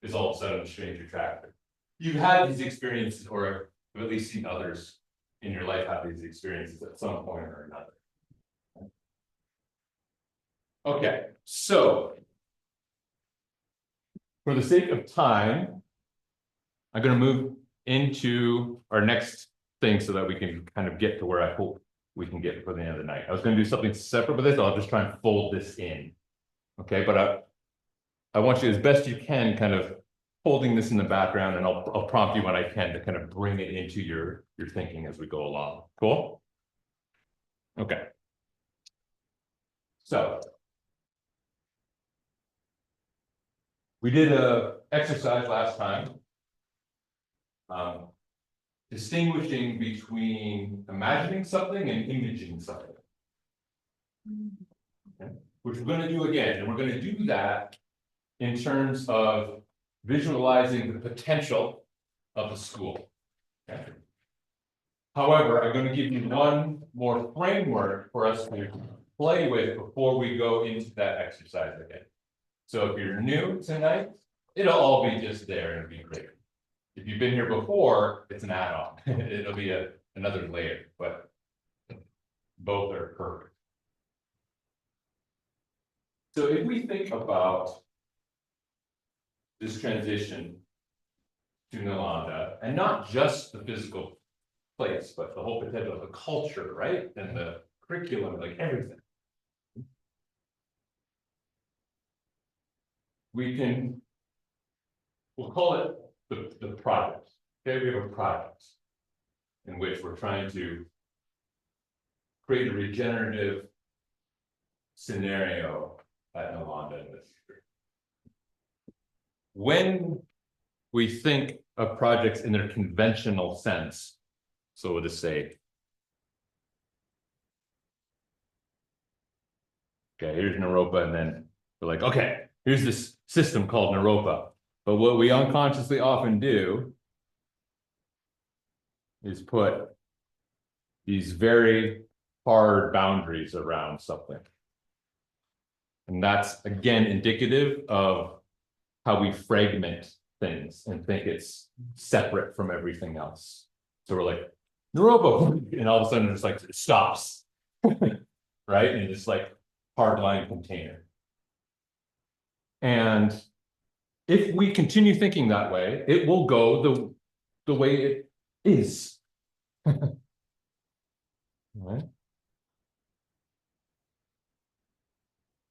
is all of a sudden a strange attractor. You've had these experiences, or have at least seen others in your life have these experiences at some point or another. Okay, so for the sake of time, I'm going to move into our next thing so that we can kind of get to where I hope we can get for the end of the night. I was going to do something separate with this. I'll just try and fold this in. Okay, but I want you as best you can kind of holding this in the background, and I'll prompt you when I can to kind of bring it into your thinking as we go along. Cool? Okay. So we did a exercise last time, distinguishing between imagining something and imaging something. Okay. Which we're going to do again, and we're going to do that in terms of visualizing the potential of the school. Okay. However, I'm going to give you one more framework for us to play with before we go into that exercise again. So if you're new tonight, it'll all be just there and it'll be great. If you've been here before, it's an add-on. It'll be another layer, but both are perfect. So if we think about this transition to Nalanda, and not just the physical place, but the whole potential of the culture, right? And the curriculum, like everything. We'll call it the project. Okay, we have a project in which we're trying to create a regenerative scenario at Nalanda in the future. When we think of projects in their conventional sense, so we'll just say, okay, here's Naropa, and then we're like, okay, here's this system called Naropa. But what we unconsciously often do is put these very hard boundaries around something. And that's, again, indicative of how we fragment things and think it's separate from everything else. So we're like, Naropa, and all of a sudden it's like, it stops. Right, in this like hardline container. And if we continue thinking that way, it will go the way it is. Right?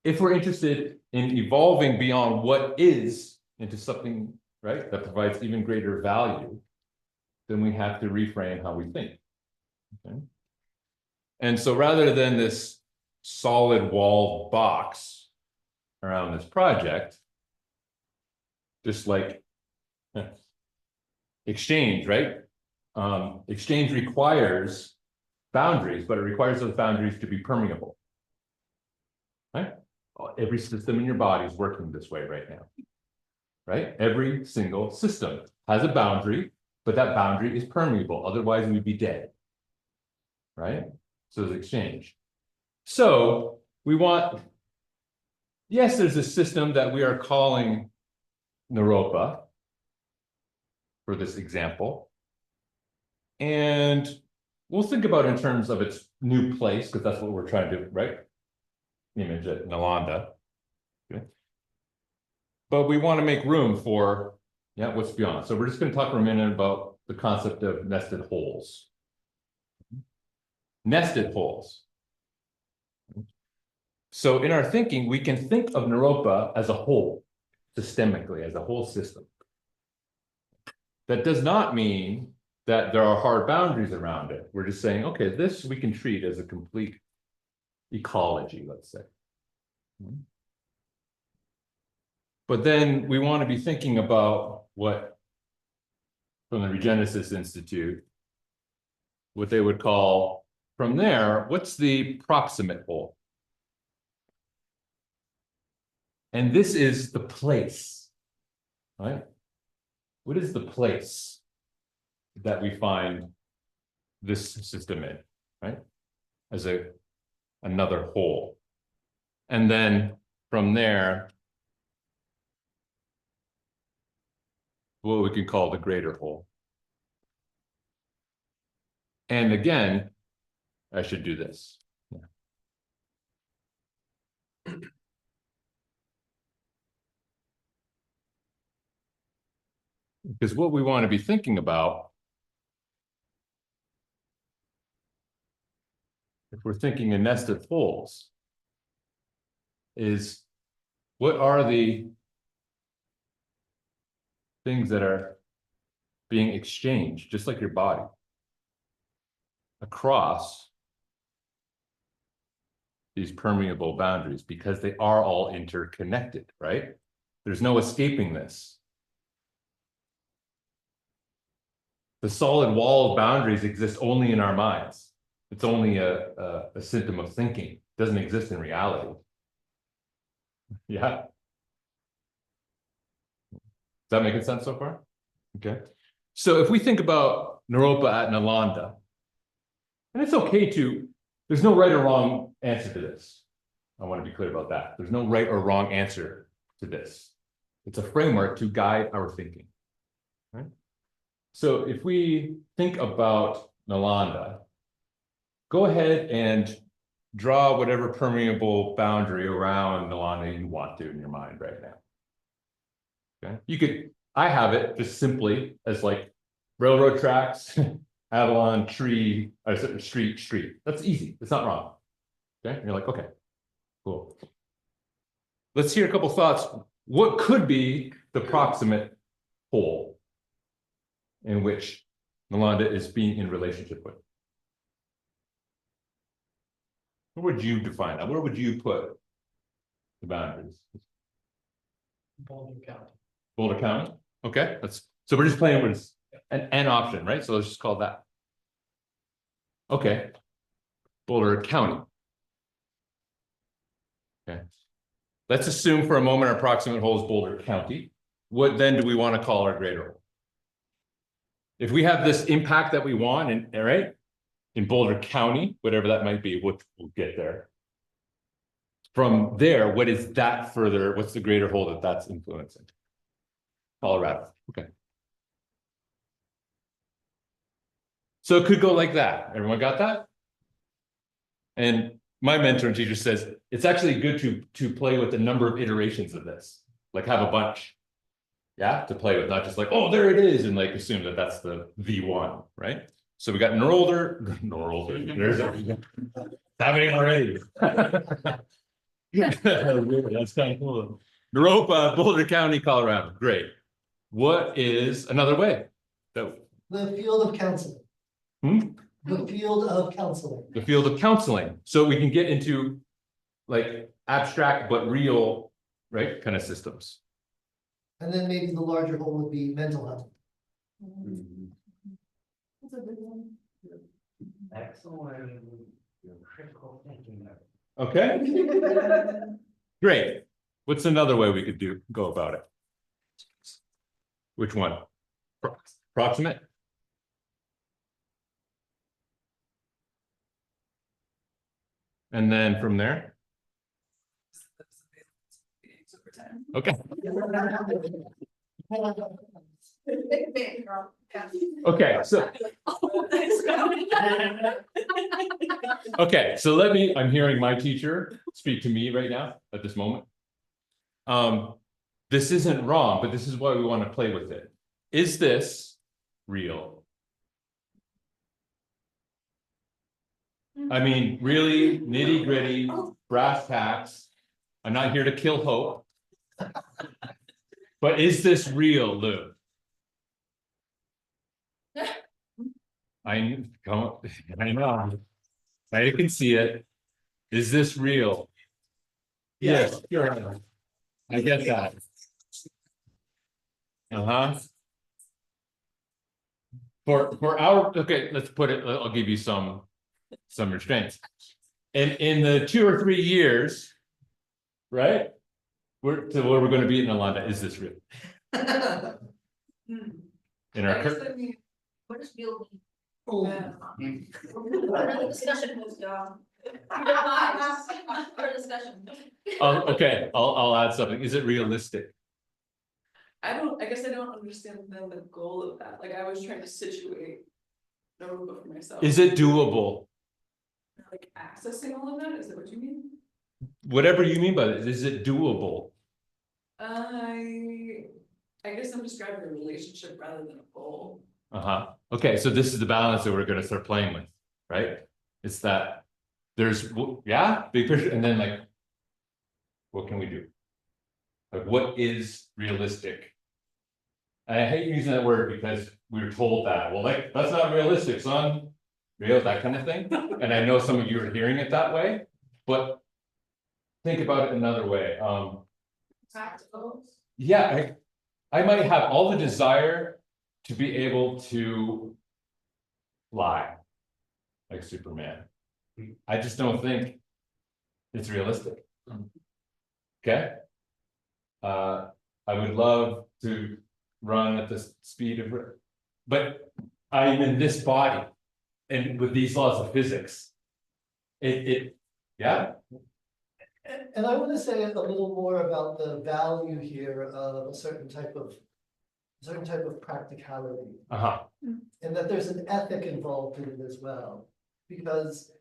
If we're interested in evolving beyond what is into something, right, that provides even greater value, then we have to reframe how we think. Okay? And so rather than this solid wall box around this project, just like exchange, right? Exchange requires boundaries, but it requires those boundaries to be permeable. Right? Every system in your body is working this way right now. Right? Every single system has a boundary, but that boundary is permeable. Otherwise, we'd be dead. Right? So there's exchange. So we want, yes, there's a system that we are calling Naropa for this example. And we'll think about it in terms of its new place, because that's what we're trying to do, right? Image at Nalanda. Okay. But we want to make room for, yeah, what's beyond. So we're just going to talk for a minute about the concept of nested holes. Nested holes. So in our thinking, we can think of Naropa as a whole, systemically, as a whole system. That does not mean that there are hard boundaries around it. We're just saying, okay, this we can treat as a complete ecology, let's say. But then we want to be thinking about what, from the Regenesis Institute, what they would call, from there, what's the proximate whole? And this is the place, right? What is the place that we find this system in, right? As another whole. And then from there, what we can call the greater whole. And again, I should do this. Yeah. Because what we want to be thinking about, if we're thinking in nested holes, is what are the things that are being exchanged, just like your body, across these permeable boundaries, because they are all interconnected, right? There's no escaping this. The solid wall of boundaries exists only in our minds. It's only a symptom of thinking. It doesn't exist in reality. Yeah. Is that making sense so far? Okay. So if we think about Naropa at Nalanda, and it's okay to, there's no right or wrong answer to this. I want to be clear about that. There's no right or wrong answer to this. It's a framework to guide our thinking. Right? So if we think about Nalanda, go ahead and draw whatever permeable boundary around Nalanda you want to in your mind right now. Okay. You could, I have it just simply as like railroad tracks, Avalon, tree, street. That's easy. It's not wrong. Okay. And you're like, okay, cool. Let's hear a couple thoughts. What could be the proximate whole in which Nalanda is being in relationship with? Where would you define that? Where would you put the boundaries? Boulder County. Boulder County? Okay, so we're just playing with an option, right? So let's just call that. Okay, Boulder County. Okay, let's assume for a moment our proximate whole is Boulder County. What then do we want to call our greater whole? If we have this impact that we want, right, in Boulder County, whatever that might be, we'll get there. From there, what is that further? What's the greater whole that's influencing? Colorado. Okay. So it could go like that. Everyone got that? And my mentor and teacher says, it's actually good to play with a number of iterations of this, like have a bunch. Yeah, to play with, not just like, oh, there it is, and like assume that that's the V1, right? So we got Norolder, there's happening already. That's kind of cool. Naropa, Boulder County, Colorado, great. What is another way? The field of counseling. Hmm? The field of counseling. The field of counseling, so we can get into like abstract but real, right, kind of systems. And then maybe the larger whole would be mental health. That's a good one. Excellent. Critical thinking. Okay, great. What's another way we could go about it? Which one? Proximate? And then from there? Okay. Okay, so. Okay, so I'm hearing my teacher speak to me right now at this moment. This isn't wrong, but this is why we want to play with it. Is this real? I mean, really nitty gritty, brass tacks. I'm not here to kill hope. But is this real, Lou? I know. I can see it. Is this real? Yes, sure. I get that. Uh-huh. For our, okay, let's put it, I'll give you some restraints. In the 2 or 3 years, right? Where we're going to be in Alanda, is this real? In our What is building? The discussion was done. For discussion. okay, I'll add something. Is it realistic? I guess I don't understand then the goal of that, like I was trying to situate Naropa for myself. Is it doable? Like accessing all of that, is that what you mean? Whatever you mean by it, is it doable? I guess I'm describing a relationship rather than a goal. Uh-huh. Okay, so this is the balance that we're gonna start playing with, right? It's that there's, yeah, big picture, and then like, what can we do? Like, what is realistic? And I hate using that word because we were told that, well, like, that's not realistic, son. Real, that kind of thing. And I know some of you are hearing it that way, but think about it another way. Practical. Yeah, I might have all the desire to be able to fly like Superman. I just don't think it's realistic. Okay. I would love to run at the speed of, but I'm in this body and with these laws of physics. Yeah. And I want to say a little more about the value here of a certain type of practicality. Uh-huh. And that there's an ethic involved in it as well. Because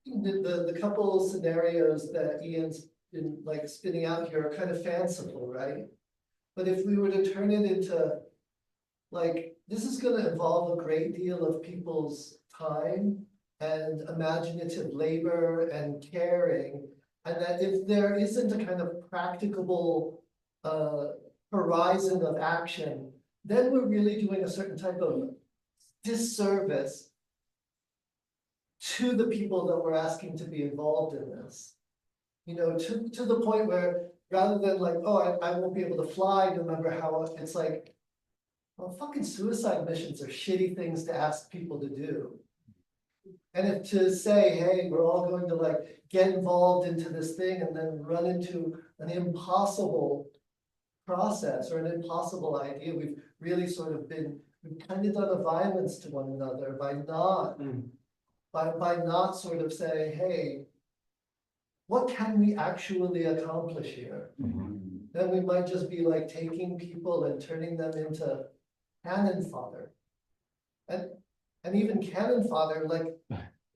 the couple of scenarios that Ian's been like spinning out here are kind of fanciful, right? But if we were to turn it into, like, this is going to involve a great deal of people's time and imaginative labor and caring, and that if there isn't a kind of practicable horizon of action, then we're really doing a certain type of disservice to the people that we're asking to be involved in this. You know, to the point where rather than like, oh, I won't be able to fly, no matter how, it's like, well, fucking suicide missions are shitty things to ask people to do. And if to say, hey, we're all going to like get involved into this thing and then run into an impossible process or an impossible idea, we've really sort of been, we've kind of done a violence to one another by not, by not sort of saying, hey, what can we actually accomplish here? Then we might just be like taking people and turning them into cannon fodder. And even cannon fodder, like,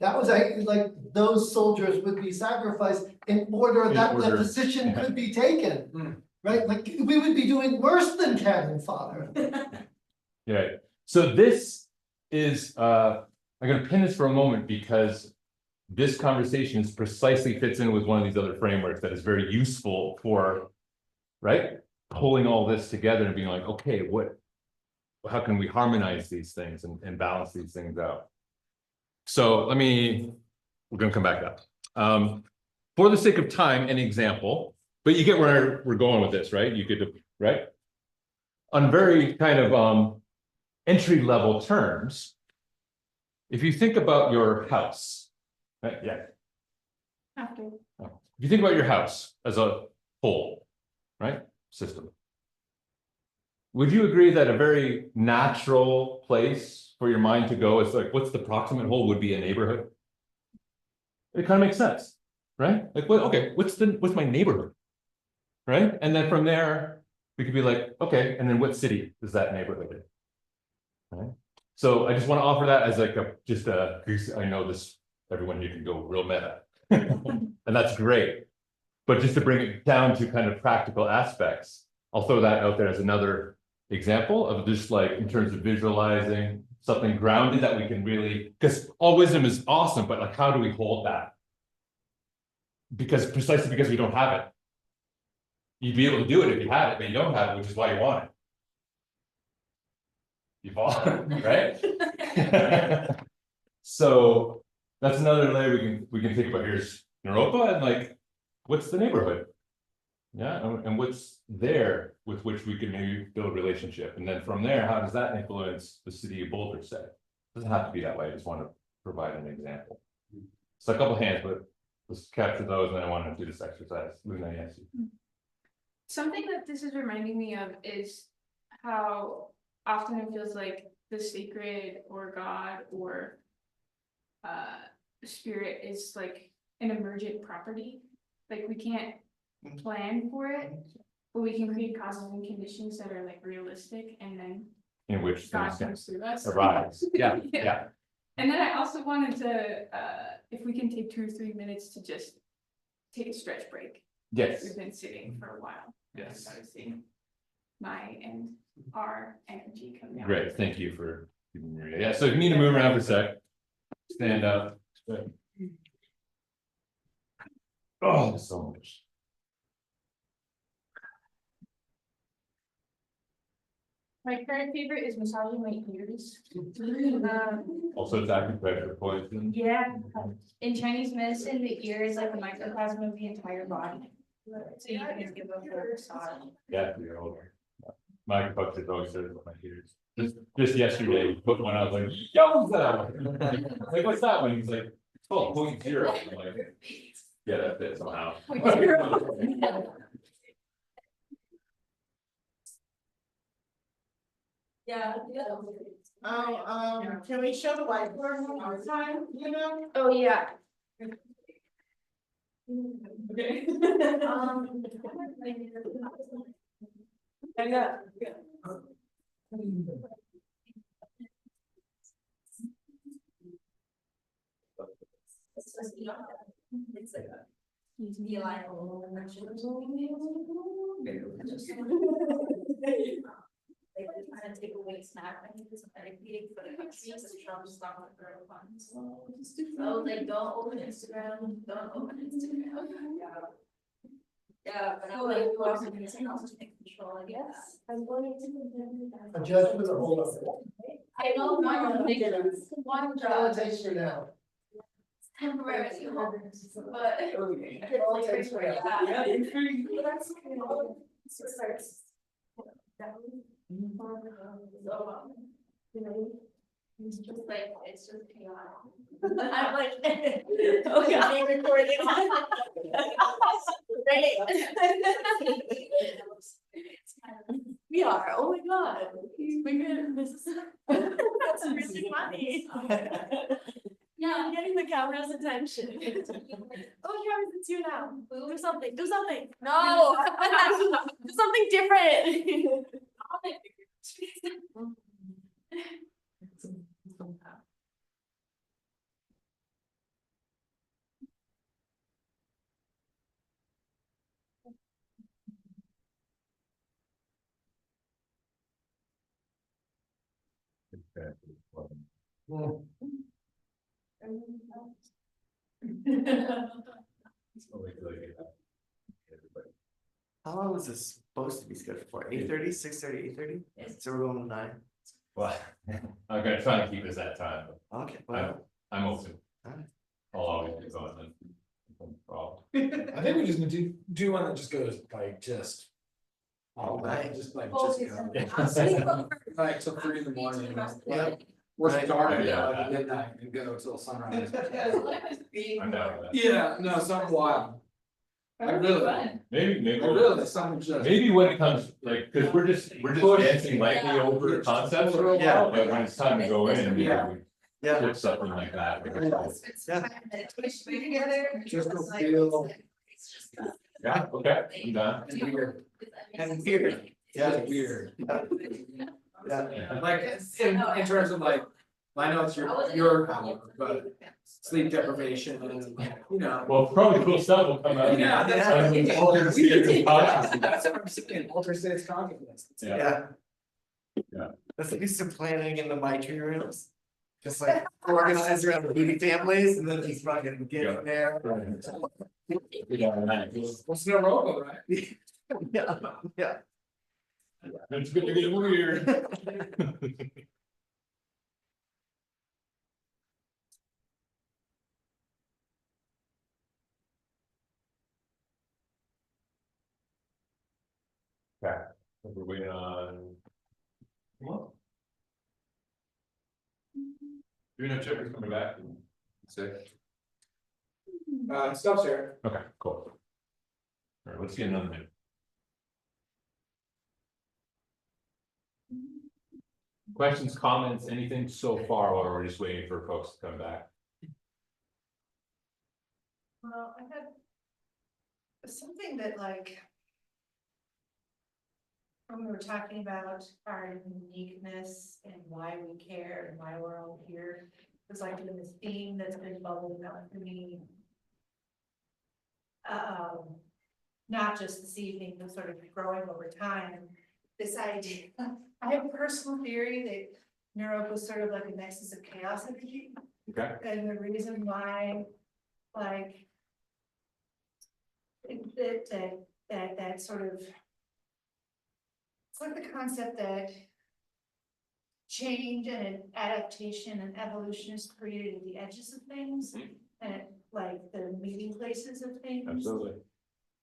That was like, those soldiers would be sacrificed in order In that the order. position could be taken. Hmm. Right, like, we would be doing worse than cannon fodder. Yeah, so this is, I'm gonna pin this for a moment because this conversation is precisely fits in with one of these other frameworks that is very useful for, right? Pulling all this together and being like, okay, how can we harmonize these things and balance these things out? So we're gonna come back up. For the sake of time, an example, but you get where we're going with this, right? You could, right? On very kind of entry level terms, if you think about your house, right? Yeah. After. If you think about your house as a whole, right? System. Would you agree that a very natural place for your mind to go is like, what's the proximate whole would be a neighborhood? It kind of makes sense, right? Like, what, okay, what's my neighborhood? Right? And then from there, we could be like, okay, and then what city is that neighborhood in? Right? So I just want to offer that as like I know this, everyone here can go real meta. And that's great. But just to bring it down to kind of practical aspects, I'll throw that out there as another example of just like in terms of visualizing something grounded that we can really, because all wisdom is awesome, but like how do we hold that? Precisely because we don't have it. You'd be able to do it if you had it, but you don't have it, which is why you want it. You follow, right? So that's another layer we can think about. Here's Naropa and like, what's the neighborhood? Yeah, and what's there with which we can maybe build a relationship. And then from there, how does that influence the city of Boulder, say? Doesn't have to be that way. I just want to provide an example. So a couple hands, but let's capture those, and then I want to do this exercise. Luna, yes. Something that this is reminding me of is how often it feels like the sacred or God or spirit is like an emergent property. Like we can't plan for it, but we can create causes and conditions that are like realistic, and then In which God things can comes through us. arise. Yeah, Yeah. yeah. And then I also wanted to, if we can take 2 or 3 minutes to just take a stretch break. Yes. We've been sitting for a while. Yes. I've seen my and our energy come down. Great, thank you for giving me. Yeah, so if you need to move around for a sec, stand up. Oh, so much. My current favorite is massaging my ears. Also, it's acupressure poison. Yeah, in Chinese medicine, the ear is like a microcosm of the entire body. So you can give a full massage. Yeah, you're older. My acupuncture always says on my ears. Just yesterday, he put one out like, Yowza! Like, what's that one? He's like, it's called 0.0. I'm like, yeah, that fits somehow. Yeah. Can we show the whiteboard one more time, you know? Oh, yeah. Okay. Yeah. It's just, you know, it's like a. Be like a little connection or something. Like they're trying to take away snack, I think it's eating for the country, so Trump stop with their funds. So like, don't open Instagram, don't open Instagram. Yeah, but I'm like, you also can say also take control, I guess. I'm going to. A judge with a hold of it. I know one All it job takes for now. temporarily, but. Okay. All it takes for now. Yeah. That's cool. So starts. So, you know, it's just like, it's just chaotic. I'm like, okay, recording. We are, oh my god, we could, this is, that's really funny. Yeah, I'm getting the camera's attention. Oh, cameras, it's you now. Do something, do something. No, do something different. Well, How long was this supposed to be scheduled for? 8:30, 6:30, 8:30? So we're going to 9. Well, I'm gonna try and keep us that time, but Okay, well, I'm open. Alright. I'll always be going then. No problem. I think we just do one that just goes like just. All night, just like just go. Like till 3 in the morning, you know, like, we're Right. starting Yeah. at like midnight and go till sunrise. I'm down with that. Yeah, no, something wild. I really, Maybe, I really, something just. maybe when it comes, like, cause we're just dancing lightly over concepts for a Yeah. while, but when it's time to go in, maybe Yeah. we yeah, flip something like that. yeah. Just go feel. Yeah, okay, I'm done. It's weird. And weird. Yeah, Yeah. it's weird. Yeah. Like, in terms of like, I know it's your power, but sleep deprivation and, you know. Well, probably cool stuff will come out. Yeah, that's what I'm thinking. Altered state of consciousness. That's what I'm saying, altered states consciousness. Yeah. Yeah. Yeah. Let's do some planning in the Maitri rooms. Just like organized around the beauty families and then just fucking get in there. What's Naropa, right? Yeah, yeah. It's gonna get weird. Okay, we're waiting on. What? Do we know Chipper's coming back? Sick. Stuff's here. Okay, cool. All right, let's get another minute. Questions, comments, anything so far, while we're just waiting for folks to come back? Well, I had something that like. When we were talking about our uniqueness and why we care and why we're all here, it's like in this theme that's been bubbling up for me. Not just this evening, but sort of growing over time, this idea, I have a personal theory that Naropa was sort of like a nexus of chaos energy. Okay. And the reason why, like. That sort of. It's like the concept that. Change and adaptation and evolution is created at the edges of things. And like the meeting places of things. Absolutely.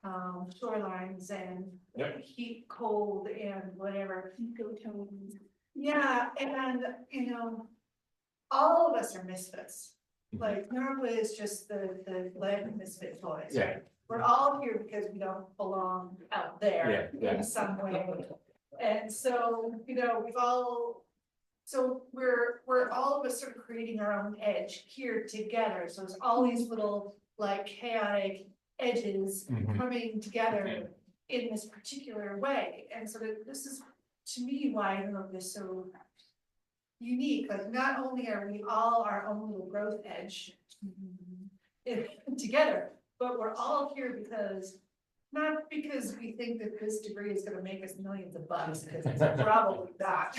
Shorelines and. Yep. Heat, cold and whatever. Ecotones. Yeah, and you know. All of us are misfits. Like Naropa is just the lead misfit toys. Yeah. We're all here because we don't belong out there Yeah, yeah. in some way. And so, you know, so we're all of us sort of creating our own edge here together. So there's all these little like chaotic edges Mhm. coming together in this particular way. And so this is, to me, why Naropa is so unique. Like not only are we all our own little growth edge together, but we're all here because, not because we think that this degree is gonna make us millions of bucks, because it's probably not.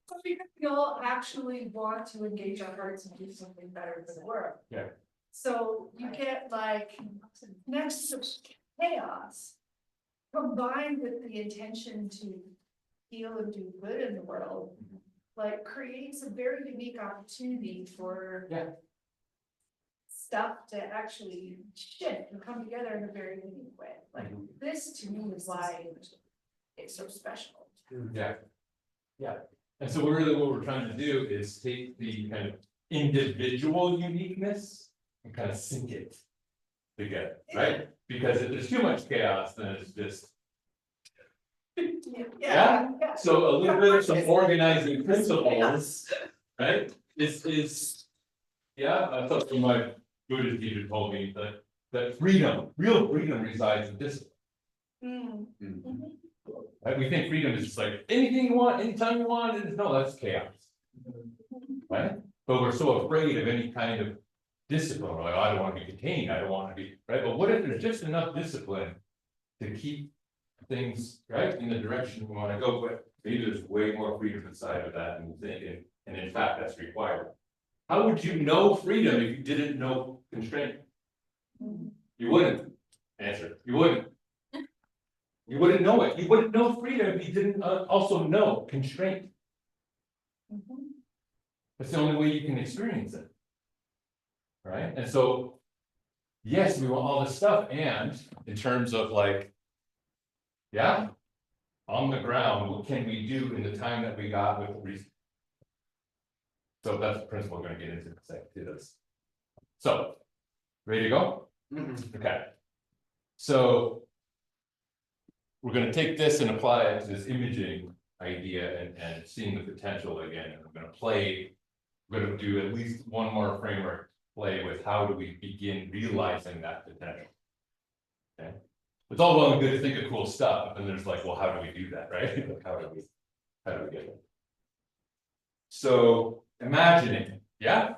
But because we all actually want to engage our hearts and do something better for the world. Yeah. So you get like nexus of chaos combined with the intention to heal and do good in the world, like creates a very unique opportunity for stuff to actually shift and come together in a very unique way. Like this to me is why it's so special. Yeah. Yeah, and so really what we're trying to do is take the kind of individual uniqueness and kind of sync it together, right? Because if there's too much chaos, then it's just. Yeah. So a little bit of some organizing principles, right, is, yeah, that's something my Buddhist teacher told me, that freedom, real freedom resides in discipline. Right, we think freedom is just like anything you want, anytime you want, and no, that's chaos. Right, but we're so afraid of any kind of discipline, like, I don't want to be contained, I don't want to be, right, but what if there's just enough discipline to keep things right in the direction we want to go, but maybe there's way more freedom inside of that than you think, and in fact, that's required. How would you know freedom if you didn't know constraint? You wouldn't, answer, you wouldn't. You wouldn't know it, you wouldn't know freedom if you didn't also know constraint. That's the only way you can experience it. Right, and so, yes, we want all this stuff, and in terms of like, yeah, on the ground, what can we do in the time that we got with reason? So that's the principle we're gonna get into this. So, ready to go? Okay. So, we're gonna take this and apply it to this imaging idea and seeing the potential again, and we're gonna play, we're gonna do at least one more framework play with how do we begin realizing that potential. Okay, it's all well and good to think of cool stuff, but then there's like, well, how do we do that, right? Like, how do we get it? So imagining, yeah.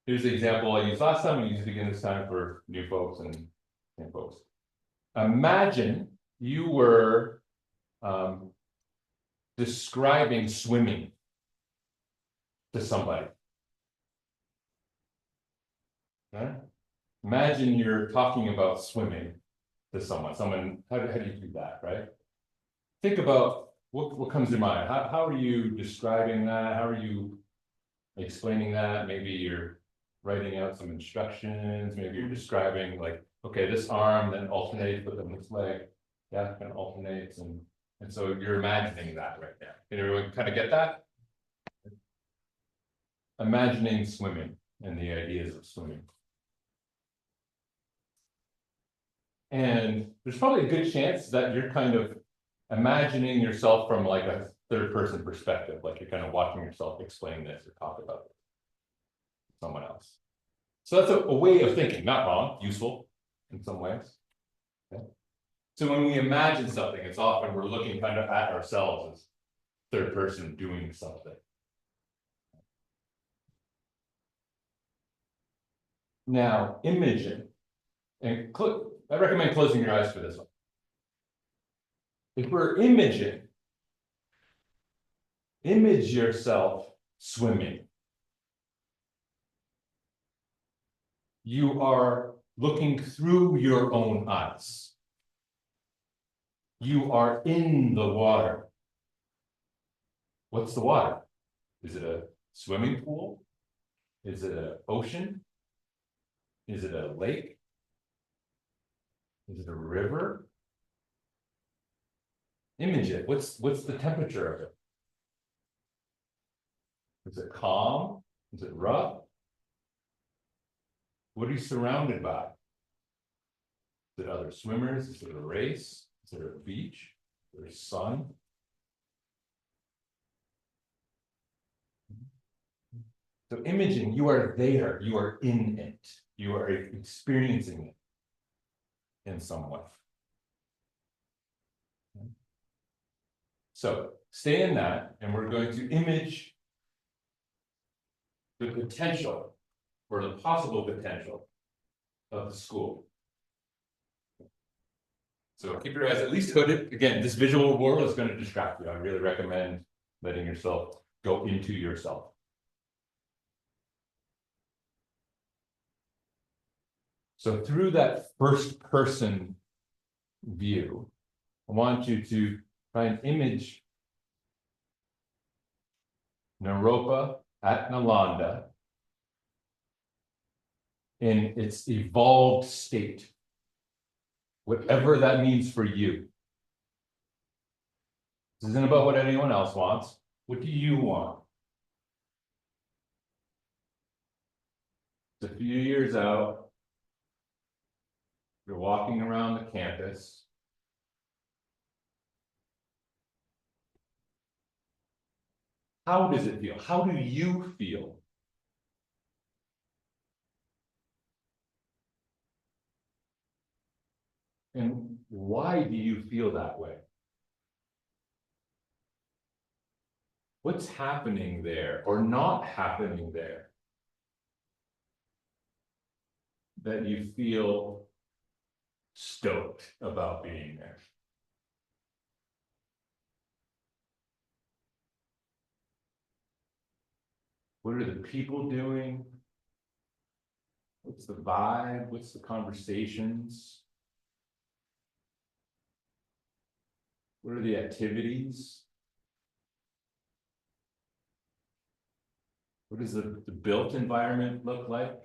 Here's the example I used last time, we use it again this time for new folks and folks. Imagine you were describing swimming to somebody. Right? Imagine you're talking about swimming to someone. How do you do that, right? Think about what comes to mind. How are you describing that? How are you explaining that? Maybe you're writing out some instructions. Maybe you're describing like, okay, this arm then alternates, but then this leg, yeah, kind of alternates, and so you're imagining that right now. Can everyone kind of get that? Imagining swimming and the ideas of swimming. And there's probably a good chance that you're kind of imagining yourself from like a third person perspective, like you're kind of watching yourself explain this or talk about it to someone else. So that's a way of thinking, not wrong, useful in some ways. Okay. So when we imagine something, it's often we're looking kind of at ourselves as third person doing something. Now, imaging, and I recommend closing your eyes for this one. If we're imaging, image yourself swimming. You are looking through your own eyes. You are in the water. What's the water? Is it a swimming pool? Is it an ocean? Is it a lake? Is it a river? Image it. What's the temperature of it? Is it calm? Is it rough? What are you surrounded by? Is it other swimmers? Is it a race? Is there a beach? Is there a sun? So imaging, you are there, you are in it, you are experiencing it in some way. So stay in that, and we're going to image the potential or the possible potential of the school. So keep your eyes at least hooded. Again, this visual world is going to distract you. I really recommend letting yourself go into yourself. So through that first person view, I want you to try and image Naropa at Nalanda in its evolved state, whatever that means for you. This isn't about what anyone else wants. What do you want? It's a few years out. You're walking around the campus. How does it feel? How do you feel? And why do you feel that way? What's happening there or not happening there that you feel stoked about being there? What are the people doing? What's the vibe? What's the conversations? What are the activities? What does the built environment look like?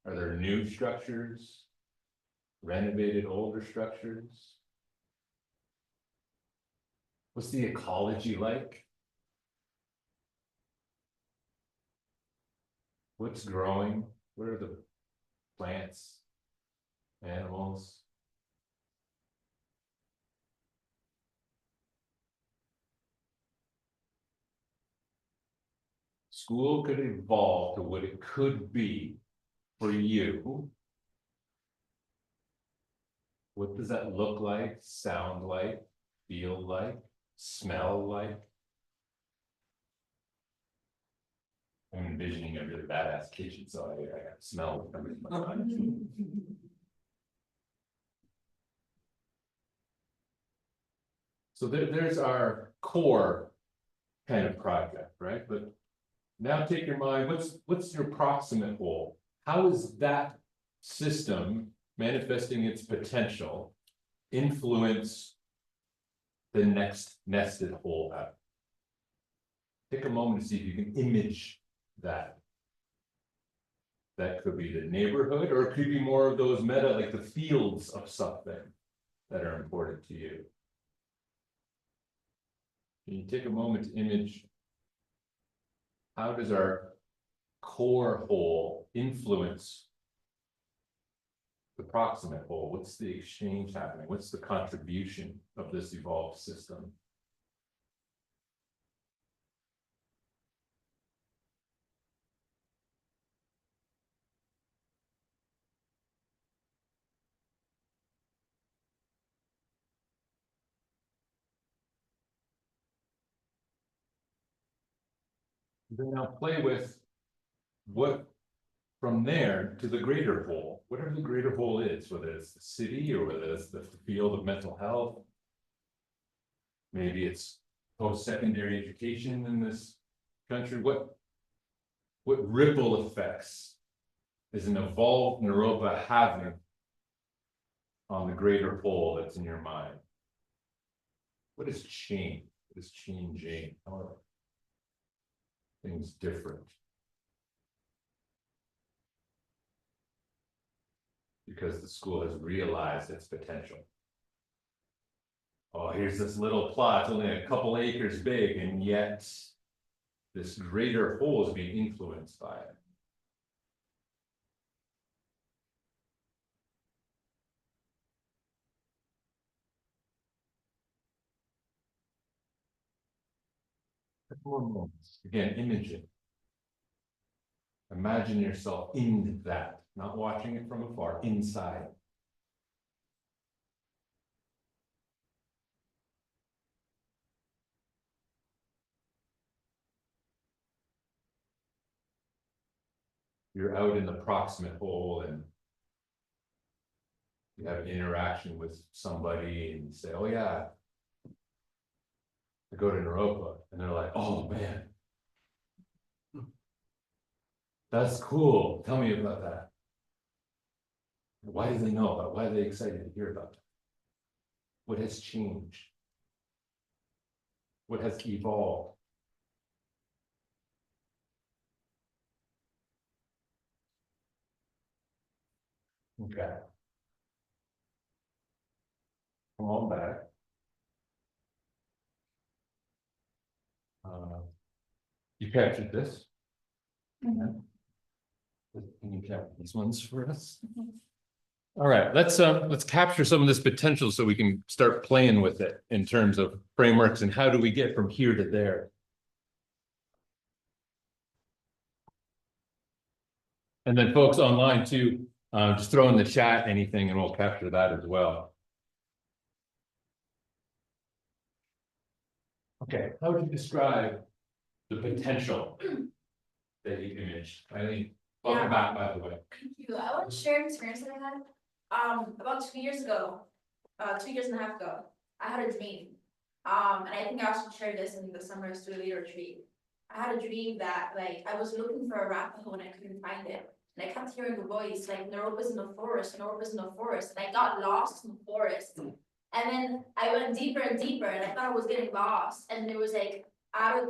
Are there new structures? Renovated older structures? What's the ecology like? What's growing? What are the plants, animals? School could evolve to what it could be for you. What does that look like, sound like, feel like, smell like? I'm envisioning a really badass kitchen, so I got smell coming in my mind. So there's our core kind of project, right? But now take your mind, what's your proximate whole? How is that system manifesting its potential influence the next nested whole out? Take a moment to see if you can image that. That could be the neighborhood, or it could be more of those meta, like the fields of something that are important to you. Can you take a moment to image how does our core whole influence the proximate whole? What's the exchange happening? What's the contribution of this evolved system? Then I'll play with what from there to the greater whole, whatever the greater whole is, whether it's the city or whether it's the field of mental health. Maybe it's post-secondary education in this country. What ripple effects is an evolved Naropa having on the greater whole that's in your mind? What is change? What is changing? How are things different? Because the school has realized its potential. Oh, here's this little plot, it's only a couple acres big, and yet this greater whole is being influenced by it. Couple more moments. Again, imaging. Imagine yourself in that, not watching it from afar, inside. You're out in the proximate whole and you have an interaction with somebody and you say, oh yeah, I go to Naropa, and they're like, oh man, that's cool. Tell me about that. Why do they know about it? Why are they excited to hear about it? What has changed? What has evolved? Okay. Come on back. You captured this? Yeah. Can you capture these ones for us? All right, let's capture some of this potential so we can start playing with it in terms of frameworks and how do we get from here to there. And then folks online too, just throw in the chat anything and we'll capture that as well. Okay, how would you describe the potential that you imaged? Eileen, welcome back, by the way. Thank you. I want to share an experience that I had. About 2 years ago, 2 years and a half ago, I had a dream. And I think I also shared this in the summer student leader retreat. I had a dream that like I was looking for a Arapaho and I couldn't find it. And I kept hearing a voice like Naropa's in the forest, Naropa's in the forest, and I got lost in the forest. And then I went deeper and deeper and I thought I was getting lost, and there was like as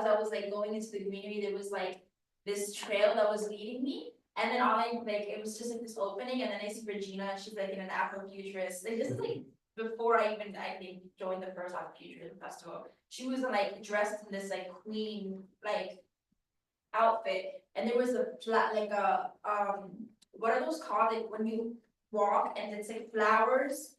I was like going into the community, there was like this trail that was leading me. And then it was just like this opening, and then I see Regina, she's like an Afrofuturist, like this is like before I think joined the first Afrofuturism festival. She was like dressed in this like queen like outfit, and there was a flat like a what are those called, like when you walk and it's like flowers,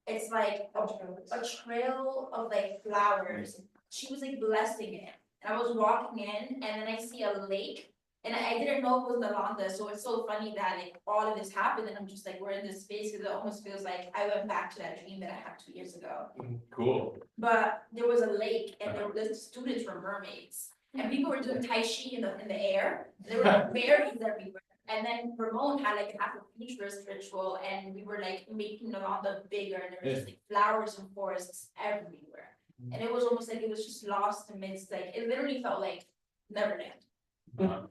it's like a trail of like flowers. She was like blessing it, and I was walking in, and then I see a lake. And I didn't know it was Nalanda, so it's so funny that like all of this happened, and I'm just like, we're in this space, because it almost feels like I went back to that dream that I had 2 years ago. Cool. But there was a lake, and the students were mermaids, and people were doing Tai Chi in the air. There were berries everywhere. And then Ramon had like an Afrofuturist ritual, and we were like making Nalanda bigger, and there was just like flowers and forests everywhere. And it was almost like it was just lost amidst, like, it literally felt like Neverland.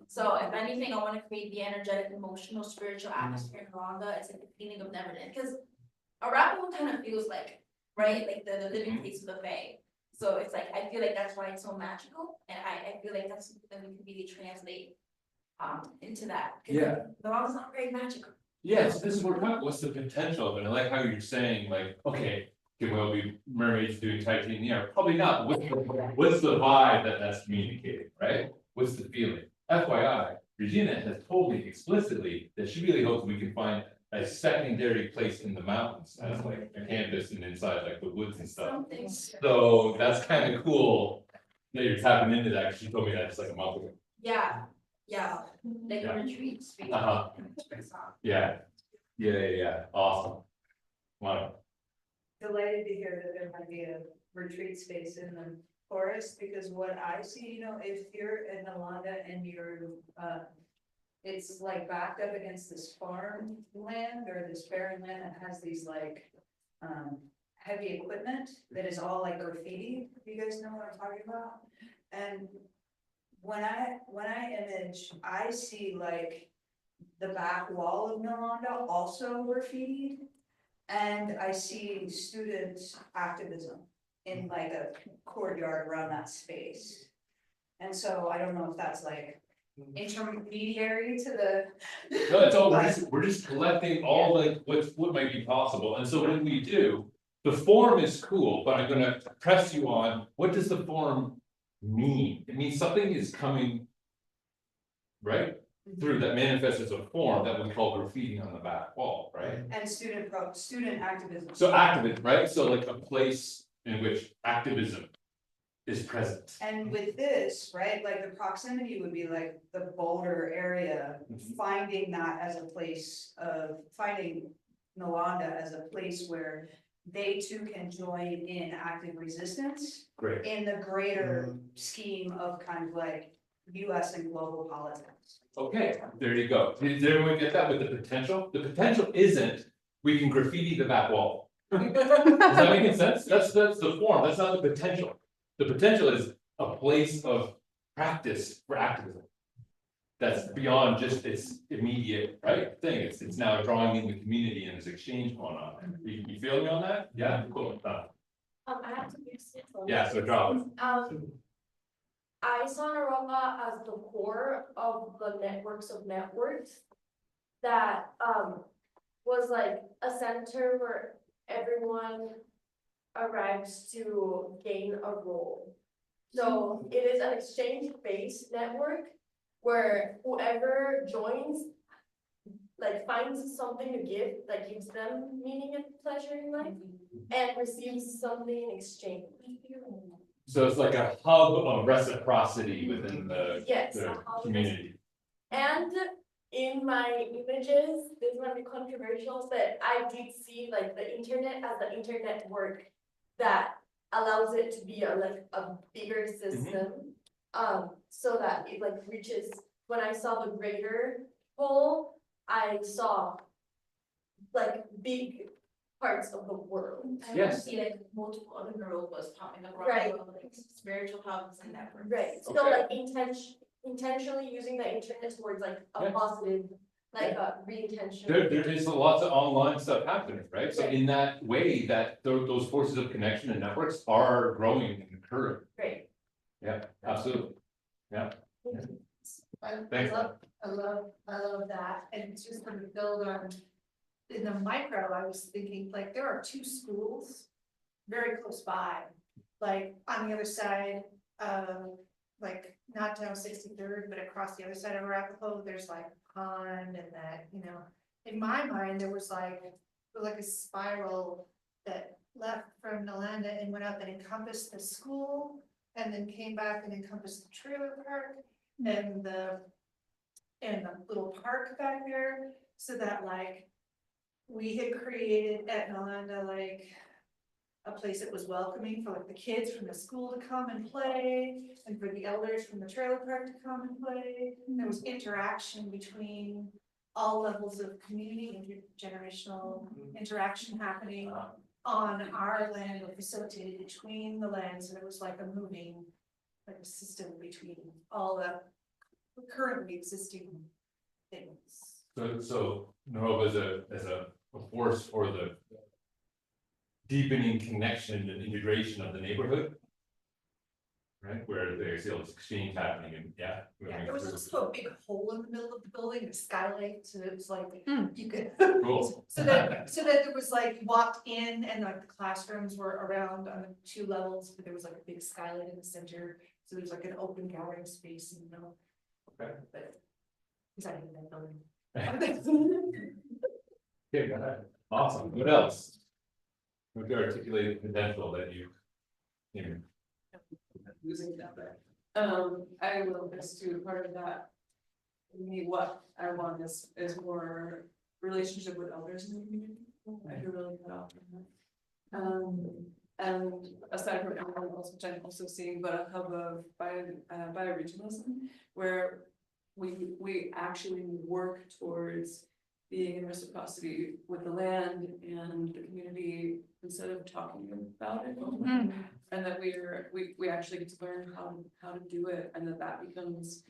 So if anything, I want to create the energetic, emotional, spiritual atmosphere in Rwanda. It's like the feeling of Neverland, because Arapaho kind of feels like, right, like the living place of the Fae. So it's like, I feel like that's why it's so magical, and I feel like that's something that we can really translate into that. Yeah. Rwanda's not very magical. Yes, this is what we're talking, what's the potential of it? I like how you're saying like, okay, can we all be mermaids doing Tai Chi in the air? Probably not. What's the vibe that that's communicating, right? What's the feeling? FYI, Regina has told me explicitly that she really hopes we can find a secondary place in the mountains as like a campus and inside like the woods and stuff. Something. So that's kind of cool that you're tapping into that, 'cause she told me that just like a month ago. Yeah, like Yeah. a retreat space. Yeah, yeah, awesome. Wow. Delighted to hear that there might be a retreat space in the forest, because what I see, you know, if you're in Nalanda and you're, it's like backed up against this farm land or this barren land that has these like, heavy equipment that is all like graffiti. You guys know what I'm talking about? And when I image, I see like the back wall of Nalanda also graffitied. And I see student activism in like a courtyard around that space. And so I don't know if that's like intermediary to the. No, it's all, we're just collecting all like what might be possible, and so when we do, the form is cool, but I'm gonna press you on, what does the form mean? It means something is coming. Right, through that manifests as a form that we call graffiti on the back wall, right? And student activism. So activism, right, so like a place in which activism is present. And with this, right, like the proximity would be like the Boulder area, finding that as a place of, finding Nalanda as a place where they too can join in active resistance. Great. In the greater scheme of kind of like US and global politics. Okay, there you go. Did everyone get that with the potential? The potential isn't, we can graffiti the back wall. Does that make sense? That's the form, that's not the potential. The potential is a place of practice for activism. That's beyond just this immediate, right, thing. It's now drawing in the community and there's exchange going on. You feel me on that? Yeah, cool. I have to be simple. Yeah, so drop it. I saw Naropa as the core of the networks of networks that was like a center where everyone arrives to gain a role. So it is an exchange-based network where whoever joins like finds something to give that gives them meaning and pleasure in life and receives something in exchange. So it's like a hub of reciprocity within the Yes, the a hub of community. And in my images, this might be controversial, but I did see like the internet as the internet work that allows it to be a bigger system. So that it like reaches, when I saw the greater whole, I saw like big parts of the world. I want to Yes. see like multiple other Naropas popping up around Right. the world, like spiritual hubs and networks. Right, so Okay. like intentionally using the internet towards like a Yeah. positive, like a re-intention. There is lots of online stuff happening, right? So Right. in that way, that those forces of connection and networks are growing and occurring. Great. Yeah, absolutely. I Thanks. love that, and it's just gonna build on. In the micro, I was thinking, like, there are two schools very close by, like, on the other side of, like, not down 63rd, but across the other side of Arapahoe, there's like pond and that, you know. In my mind, there was like a spiral that left from Nalanda and went up and encompassed the school, and then came back and encompassed the trailer park and the little park back there, so that like we had created at Nalanda like a place that was welcoming for like the kids from the school to come and play, and for the elders from the trailer park to come and play. There was interaction between all levels of community, intergenerational interaction happening on our land, or facilitated between the lands, and it was like a moving, like a system between all the currently existing things. So Naropa as a force for the deepening connection and integration of the neighborhood. Right, where there's this exchange happening and Yeah, there was also a big hole in the middle of the building, a skylight, so it was like, you could. Cool. So that there was like, you walked in and like the classrooms were around on the 2 levels, but there was like a big skylight in the center. So there's like an open gathering space, you know. Okay. But, cause I hate that building. Okay, got it. Awesome. What else? Would you articulate the potential that you? Losing that back. I will just do part of that. For me, what I want is more relationship with elders in the community. I feel really cut off from that. And aside from everyone else, which I'm also seeing, but a hub of bioregionalism, where we actually work towards being in reciprocity with the land and the community instead of talking about it. And that we actually get to learn how to do it, and that becomes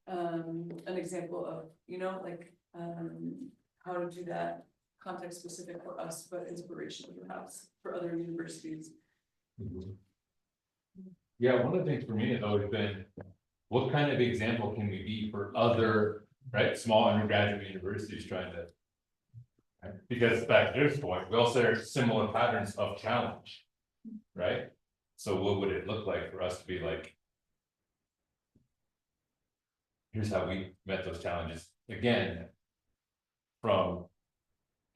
an example of, you know, like how to do that context specific for us, but inspirational perhaps for other universities. Yeah, one of the things for me has always been, what kind of example can we be for other, right, small undergraduate universities trying to. Right? Because back to this point, we also have similar patterns of challenge, right? So what would it look like for us to be like? Here's how we met those challenges, again. From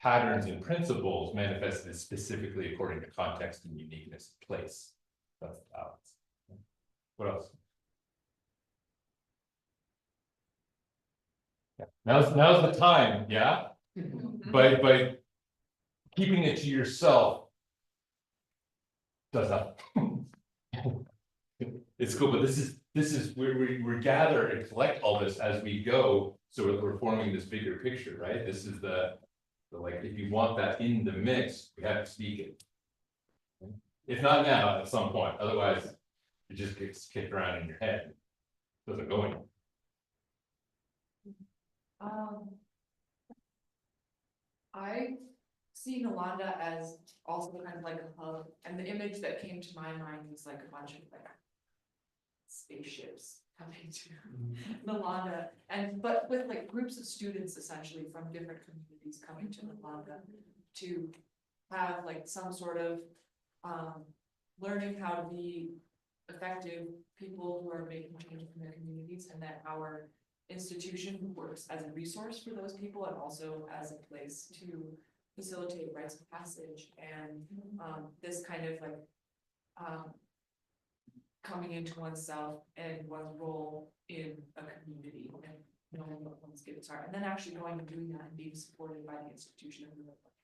patterns and principles manifested specifically according to context and uniqueness of place. That's the balance. What else? Yeah. Now's the time, yeah? By keeping it to yourself does not. It's cool, but this is where we gather and collect all this as we go, so we're forming this bigger picture, right? This is the like, if you want that in the mix, we have to speak it. If not now, at some point, otherwise it just gets kicked around in your head. Doesn't go anywhere. I see Nalanda as also kind of like a hub, and the image that came to my mind was like a bunch of like spaceships coming to Nalanda, but with like groups of students essentially from different communities coming to Nalanda to have like some sort of learning how to be effective people who are making change in their communities, and that our institution works as a resource for those people and also as a place to facilitate rites of passage and this kind of like coming into oneself and one's role in a community and knowing what one's gifts are, and then actually going and doing that and being supported by the institution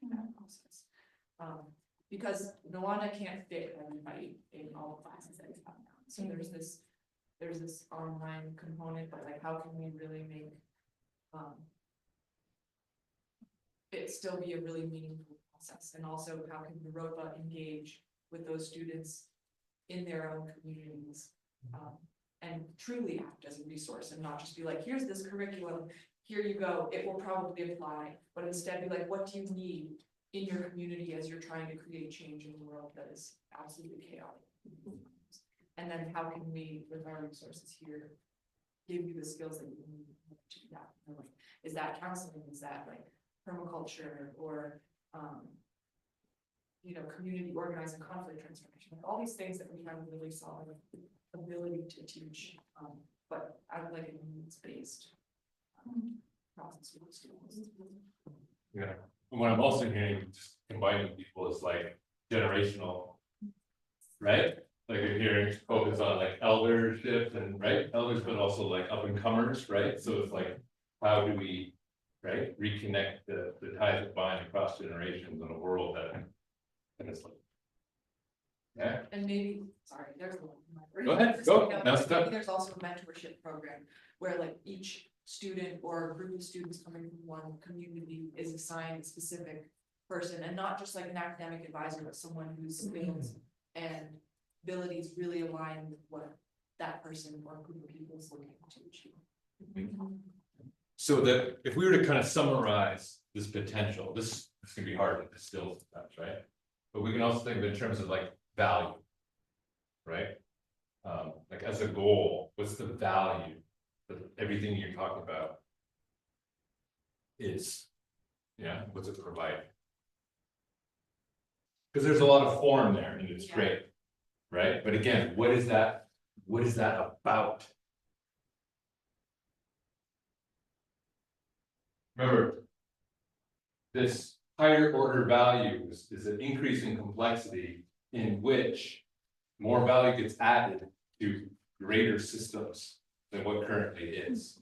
in that process. Because Joanna can't fit everybody in all the classes that we have now. So there's this online component, but like how can we really make it still be a really meaningful process, and also how can Naropa engage with those students in their own communities. And truly act as a resource and not just be like, here's this curriculum, here you go, it will probably apply, but instead be like, what do you need in your community as you're trying to create change in the world that is absolutely chaotic? And then how can we, with our resources here, give you the skills that you need to do that? You know, like, is that counseling, is that like permaculture, or you know, community organizing, conflict transformation, like all these things that we have really solid ability to teach, but I would like a needs-based process with students. Yeah, and what I'm also hearing, just combining people, is like generational. Right? Like you're hearing focus on like eldership and right, elders, but also like up and comers, right? So it's like, how do we, right, reconnect the ties that bind across generations in a world that. And it's like. Yeah, And maybe, sorry, there's a one. Go ahead, go. Now it's done. Maybe there's also a mentorship program where like each student or group of students coming from one community is assigned a specific person, and not just like an academic advisor, but someone whose skills and abilities really align with what that person or group of people is looking to achieve. So that if we were to kind of summarize this potential, this can be hard to distill sometimes, right? But we can also think of it in terms of like value. Right? Like as a goal, what's the value that everything you're talking about is? Yeah, what's it provide? Because there's a lot of form there and it's great, right? But again, what is that about? Remember, this higher order value is an increase in complexity in which more value gets added to greater systems than what currently is.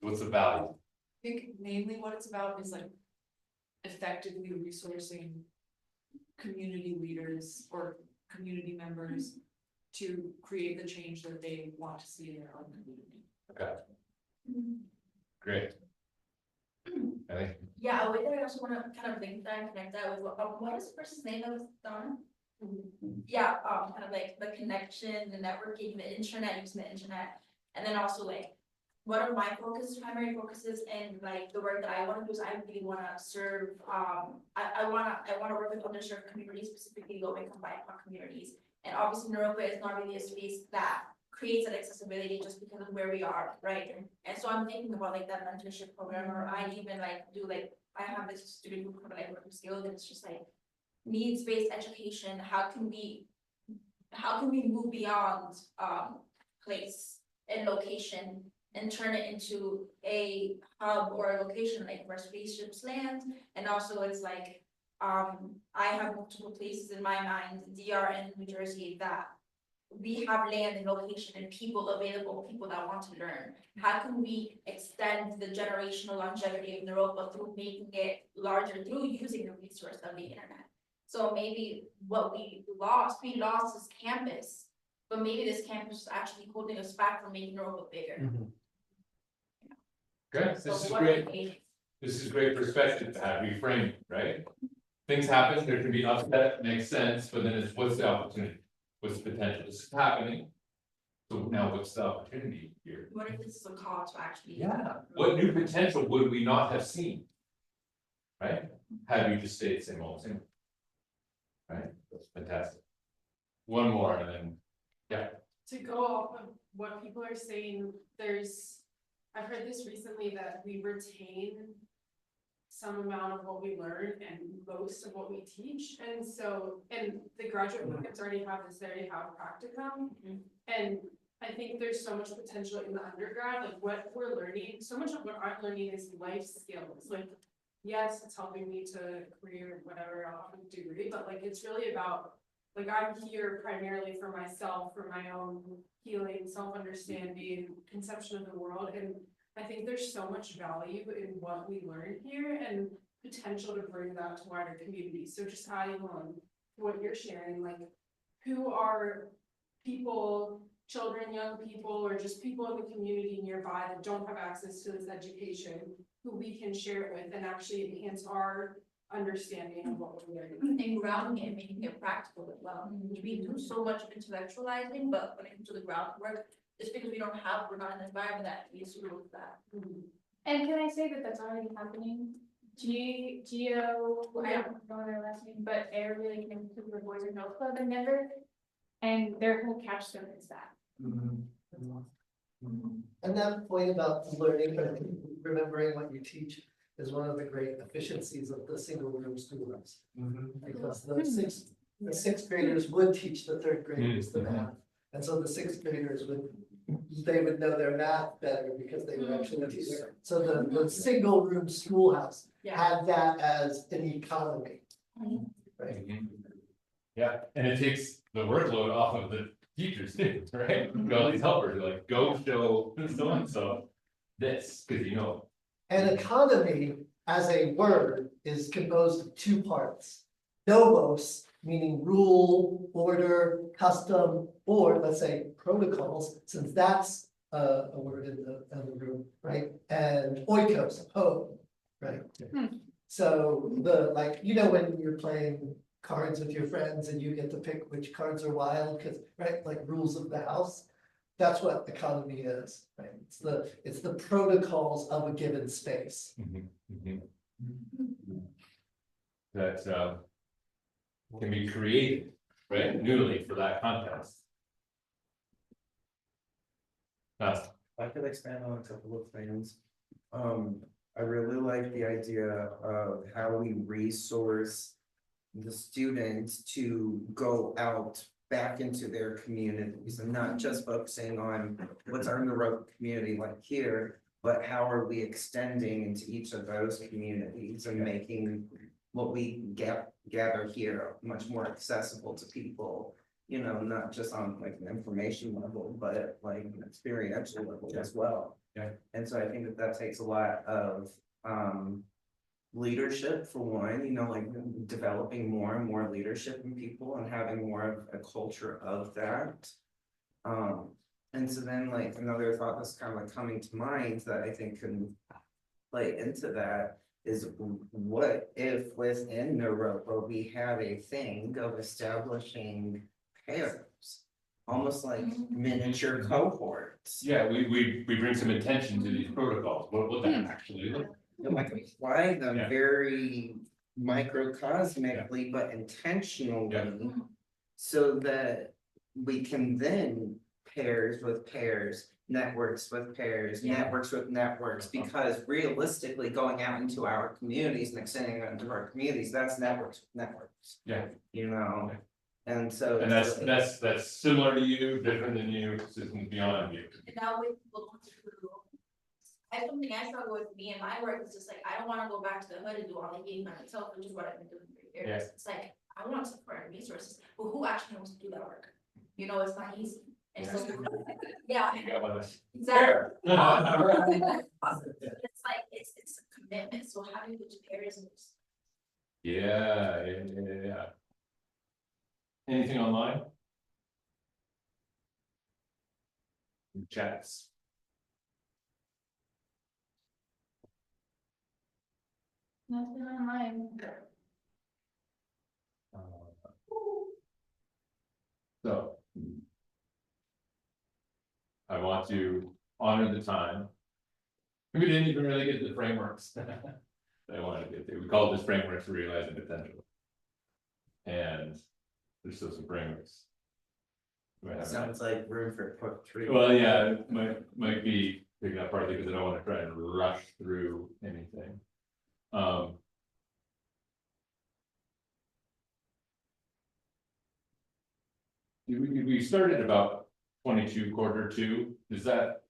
What's the value? I think mainly what it's about is like effectively resourcing community leaders or community members to create the change that they want to see in their own community. Okay. Great. I think. Yeah, with that, I also wanna kind of link that and connect that with what is the person's name that was Donna? Yeah, kind of like the connection, the networking, the internet, using the internet, and then also like one of my primary focuses, and like the work that I want to do is I really want to serve. I want to work with underserved communities, specifically low income BIPOC communities, and obviously Naropa is not really a space that creates that accessibility just because of where we are, right? And so I'm thinking about like that mentorship program, or I even like do like I have this student who kind of like work with skills, and it's just like needs-based education. How can we move beyond place and location and turn it into a hub or a location like where spaceships land? And also it's like I have multiple places in my mind, DR and New Jersey, that we have land and location and people available, people that want to learn. How can we extend the generational longevity of Naropa through making it larger, through using the resource of the internet? So maybe what we lost this campus, but maybe this campus is actually holding us back from making Naropa bigger. Good, So this is what great. are we- This is great perspective to have reframed, right? Things happen, there can be upset, makes sense, but then it's what's the opportunity? What's the potential? This is happening. So now what's the opportunity here? What if this is a call to actually? Yeah, what new potential would we not have seen? Right? Had we just stayed same old, same. Right, that's fantastic. One more and then, yeah. To go off of what people are saying, I've heard this recently that we retain some amount of what we learn and most of what we teach. And so, and the graduate programs already have this, they already have practicum. And I think there's so much potential in the undergrad, like what we're learning, so much of what I'm learning is life skills. Like, yes, it's helping me to career, whatever, I'll have a degree, but like, it's really about, like, I'm here primarily for myself, for my own healing, self-understanding, conception of the world. And I think there's so much value in what we learn here and potential to bring that to wider communities. So just adding on to what you're sharing, like, who are people, children, young people, or just people in the community nearby that don't have access to this education, who we can share it with and actually enhance our understanding of what we're learning. And grounding and making it practical as well. We do so much intellectualizing, but when it comes to the groundwork, it's because we're not in an environment that is suitable for that. And can I say that that's already happening? Geo, I don't know their last name, but they're really connected to the Boys and Girls Club in Denver. And their whole capstone is that. And that point about learning, I think remembering what you teach is one of the great efficiencies of the single room schoolhouse. Because the sixth graders would teach the third graders the math. And so the sixth graders they would know their math better because they were actually teaching. So the single room schoolhouse had that as an economy. Right? Yeah, and it takes the workload off of the teachers too, right? All these helpers, like, go show so and so this, cause you know. And economy as a word is composed of two parts. Nomos, meaning rule, order, custom, or let's say protocols, since that's a word in the room, right? And oikos, home, right? So like, when you're playing cards with your friends and you get to pick which cards are wild, because, right, like rules of the house, that's what economy is, right? It's the protocols of a given space. That can be created, right, newly for that context. I could expand on a couple of things. I really like the idea of how we resource the students to go out back into their communities and not just focusing on what's our Naropa community like here, but how are we extending into each of those communities and making what we gather here much more accessible to people, not just on like an information level, but like an experiential level as well. And so I think that takes a lot of leadership for one, like developing more and more leadership in people and having more of a culture of that. And so then like another thought that's kind of like coming to mind that I think can play into that is, what if within Naropa we have a thing of establishing pairs, almost like miniature cohorts. Yeah, we bring some attention to these protocols, what would that actually look? And like apply them very microcosmically, but intentionally, so that we can then pairs with pairs, networks with pairs, networks with networks, because realistically going out into our communities and extending out into our communities, that's networks with networks. And so. And that's similar to you, different than you, systems beyond you. And now with people going through, that's something I struggle with me and my work, is just like, I don't wanna go back to the hood and do all the games by myself, which is what I've been doing for years. It's like, I want support and resources, but who actually wants to do that work? It's not easy. And so, exactly. It's like, it's a commitment, so how do you get to pairs and just. Yeah. Anything online? Chats. Nothing online. So. I want to honor the time. We didn't even really get to the frameworks that I wanted to get to. We called this frameworks for realizing potential. And there's still some frameworks. Sounds like room for book 3. Well, yeah, it might be picking up partly because I don't want to try and rush through anything. We started about 22 quarter 2. Is that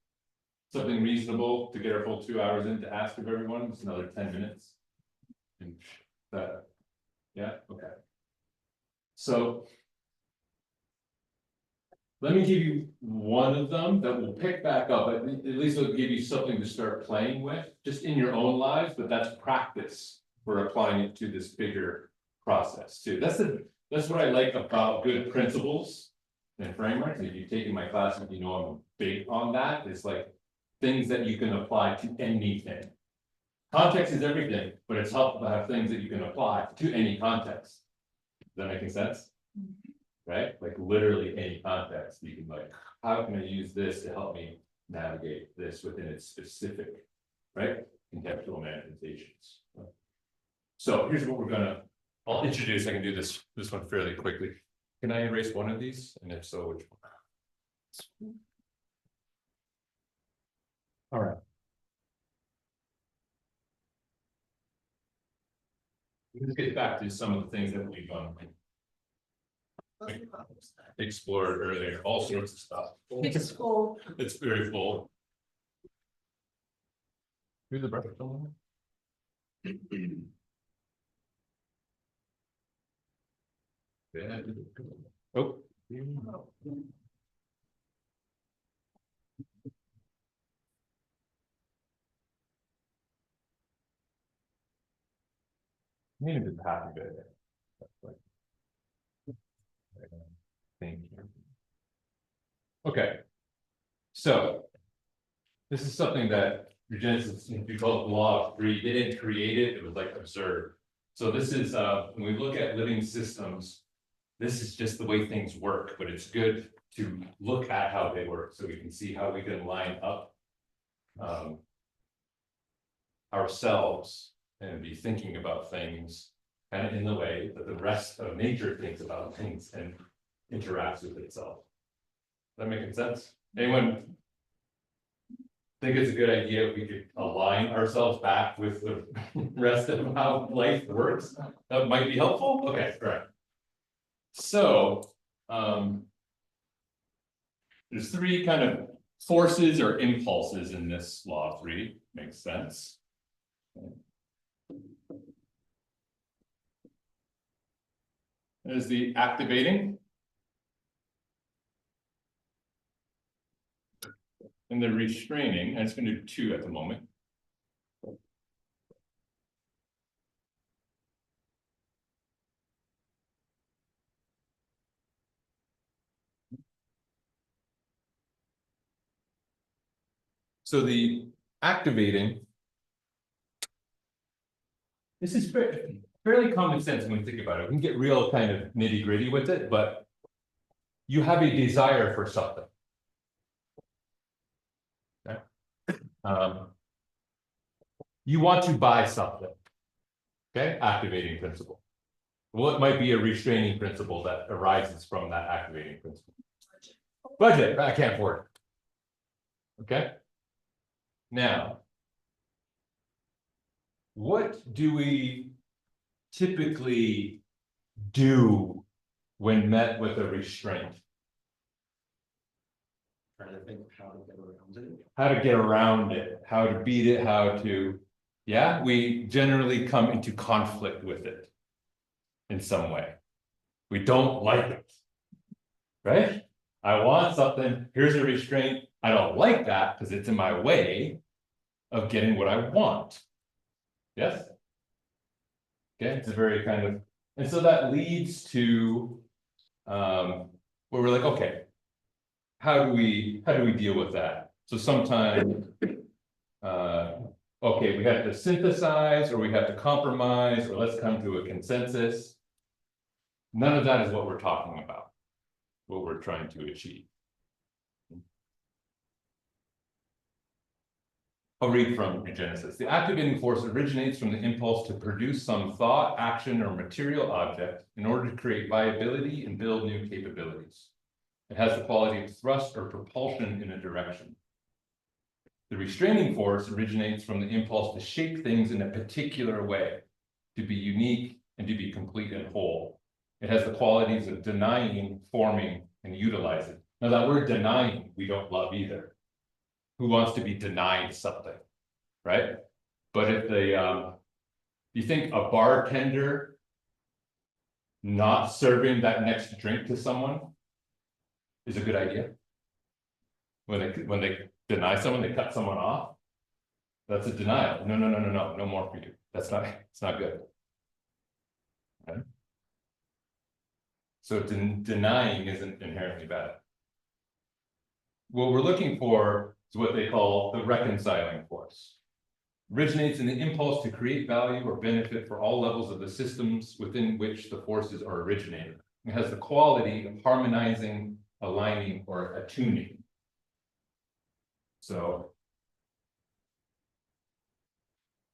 something reasonable to get our full 2 hours in to ask of everyone? It's another 10 minutes. And that, yeah, okay. So let me give you one of them that will pick back up, at least it'll give you something to start playing with, just in your own lives, but that's practice for applying it to this bigger process too. That's what I like about good principles and frameworks. If you've taken my classes, I'm big on that. It's like things that you can apply to anything. context is everything, but it's helpful to have things that you can apply to any context. Does that make sense? Right, like literally any context, you can like, how can I use this to help me navigate this within its specific, right, contextual manifestations. So here's what I'll introduce, I can do this one fairly quickly. Can I erase one of these? And if so, which one? All right. Let's get back to some of the things that we've explored earlier, all sorts of stuff. It's full. It's very full. Who's the breakfast on? Yeah. Oh. I need to be happy with it. Thank you. Okay. So this is something that Genesis, we call it the law of three. They didn't create it, it was like observed. So this is when we look at living systems, this is just the way things work, but it's good to look at how they work so we can see how we can line up ourselves and be thinking about things kind of in the way that the rest of nature thinks about things and interacts with itself. Does that make sense? Anyone think it's a good idea if we could align ourselves back with the rest of how life works? That might be helpful? Okay, great. So there's three kind of forces or impulses in this law of three. Makes sense. There's the activating and the restraining, and it's going to do two at the moment. So the activating, this is fairly common sense when you think about it. We can get real kind of nitty gritty with it, but you have a desire for something. Okay. You want to buy something. Okay, activating principle. Well, it might be a restraining principle that arises from that activating principle. Budget, I can't afford it. Okay. Now, what do we typically do when met with a restraint? Trying to think of how to get around it. How to get around it, how to beat it, how to, yeah, we generally come into conflict with it in some way. We don't like it, right? I want something, here's a restraint. I don't like that because it's in my way of getting what I want. Yes? Okay, it's a very kind of, and so that leads to where we're like, okay, how do we deal with that? So sometimes okay, we have to synthesize or we have to compromise or let's come to a consensus. None of that is what we're talking about, what we're trying to achieve. I'll read from Genesis. The activating force originates from the impulse to produce some thought, action, or material object in order to create viability and build new capabilities. It has the quality of thrust or propulsion in a direction. The restraining force originates from the impulse to shape things in a particular way, to be unique and to be complete and whole. It has the qualities of denying, forming, and utilizing. Now that word denying, we don't love either. Who wants to be denied something, right? But if the, you think a bartender not serving that next drink to someone is a good idea? When they deny someone, they cut someone off. That's a denial. No more for you. That's not, it's not good. Okay? So denying isn't inherently bad. What we're looking for is what they call the reconciling force. originates in the impulse to create value or benefit for all levels of the systems within which the forces are originated. It has the quality of harmonizing, aligning, or attuning. So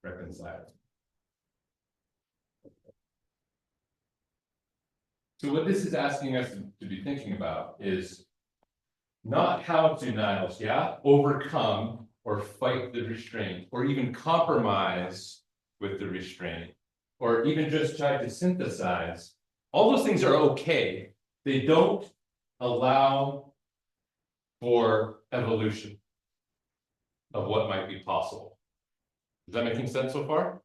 reconcile. So what this is asking us to be thinking about is not how to Niles, overcome or fight the restraint, or even compromise with the restraint, or even just try to synthesize. All those things are okay. They don't allow for evolution of what might be possible. Is that making sense so far?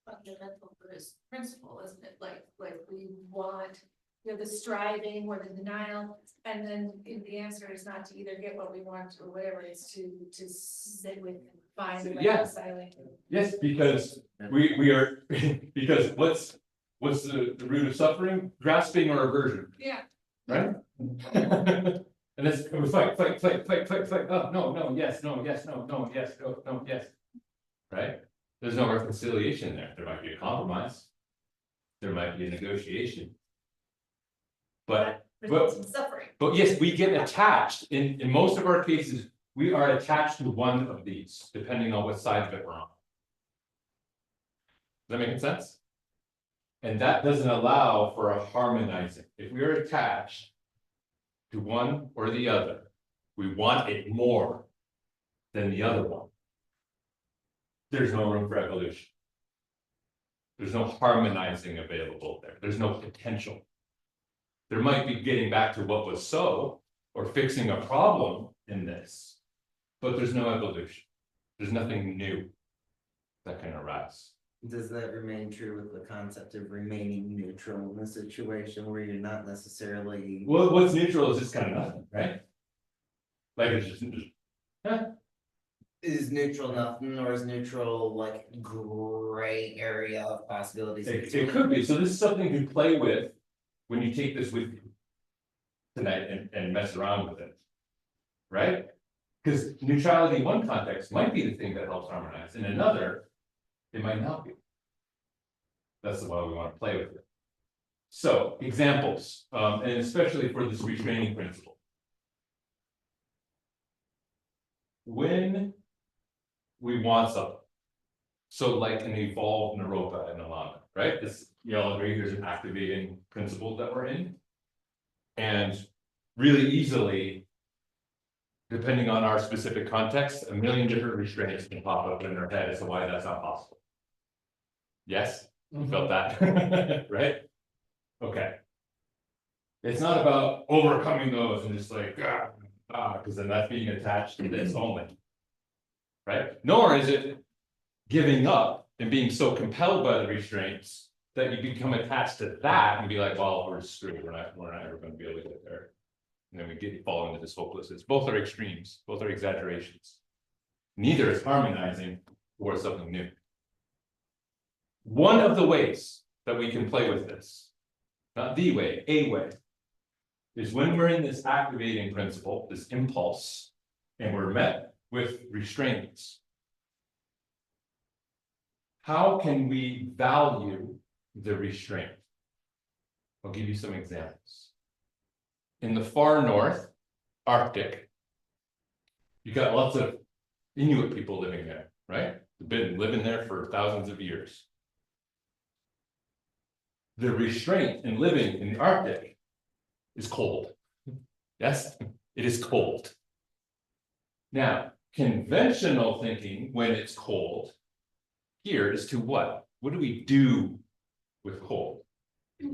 Fundamental Buddhist principle, isn't it? Like we want, you know, the striving or the denial, and then the answer is not to either get what we want or whatever, it's to sit with, find the Yeah. reconciling. Yes, because we are, because what's the root of suffering? Grasping or aversion, Yeah. right? And it's we fight. Oh, no, yes, no, yes, no, yes, no, yes. Right? There's no reconciliation there. There might be a compromise. There might be a negotiation. But Suffering. yes, we get attached. In most of our cases, we are attached to one of these, depending on what side of it we're on. Is that making sense? And that doesn't allow for a harmonizing. If we are attached to one or the other, we want it more than the other one. There's no room for evolution. There's no harmonizing available there. There's no potential. There might be getting back to what was so, or fixing a problem in this, but there's no evolution. There's nothing new that can arise. Does that remain true with the concept of remaining neutral in a situation where you're not necessarily? Well, what's neutral is just kind of nothing, right? Like it's just Is neutral nothing, or is neutral like gray area of possibilities? it could be. So this is something to play with when you take this with you tonight and mess around with it, right? Because neutrality in one context might be the thing that helps harmonize. In another, it might not be. That's why we want to play with it. So examples, and especially for this retraining principle. When we want something, so like an evolved Naropa and Alana, right? This, you all agree, there's an activating principle that we're in. And really easily, depending on our specific context, a million different restraints can pop up in our head as to why that's not possible. Yes, you felt that, right? Okay. It's not about overcoming those and just like, because then that's being attached to this only. Right? Nor is it giving up and being so compelled by the restraints that you become attached to that and be like, well, we're screwed, we're not ever going to be able to get there. And then we fall into this hopelessness. Both are extremes, both are exaggerations. Neither is harmonizing or something new. One of the ways that we can play with this, not the way, a way, is when we're in this activating principle, this impulse, and we're met with restraints. How can we value the restraint? I'll give you some examples. In the far north, Arctic, you got lots of Inuit people living there, right? They've been living there for thousands of years. The restraint in living in the Arctic is cold. Yes, it is cold. Now, conventional thinking when it's cold here is to what? What do we do with cold? We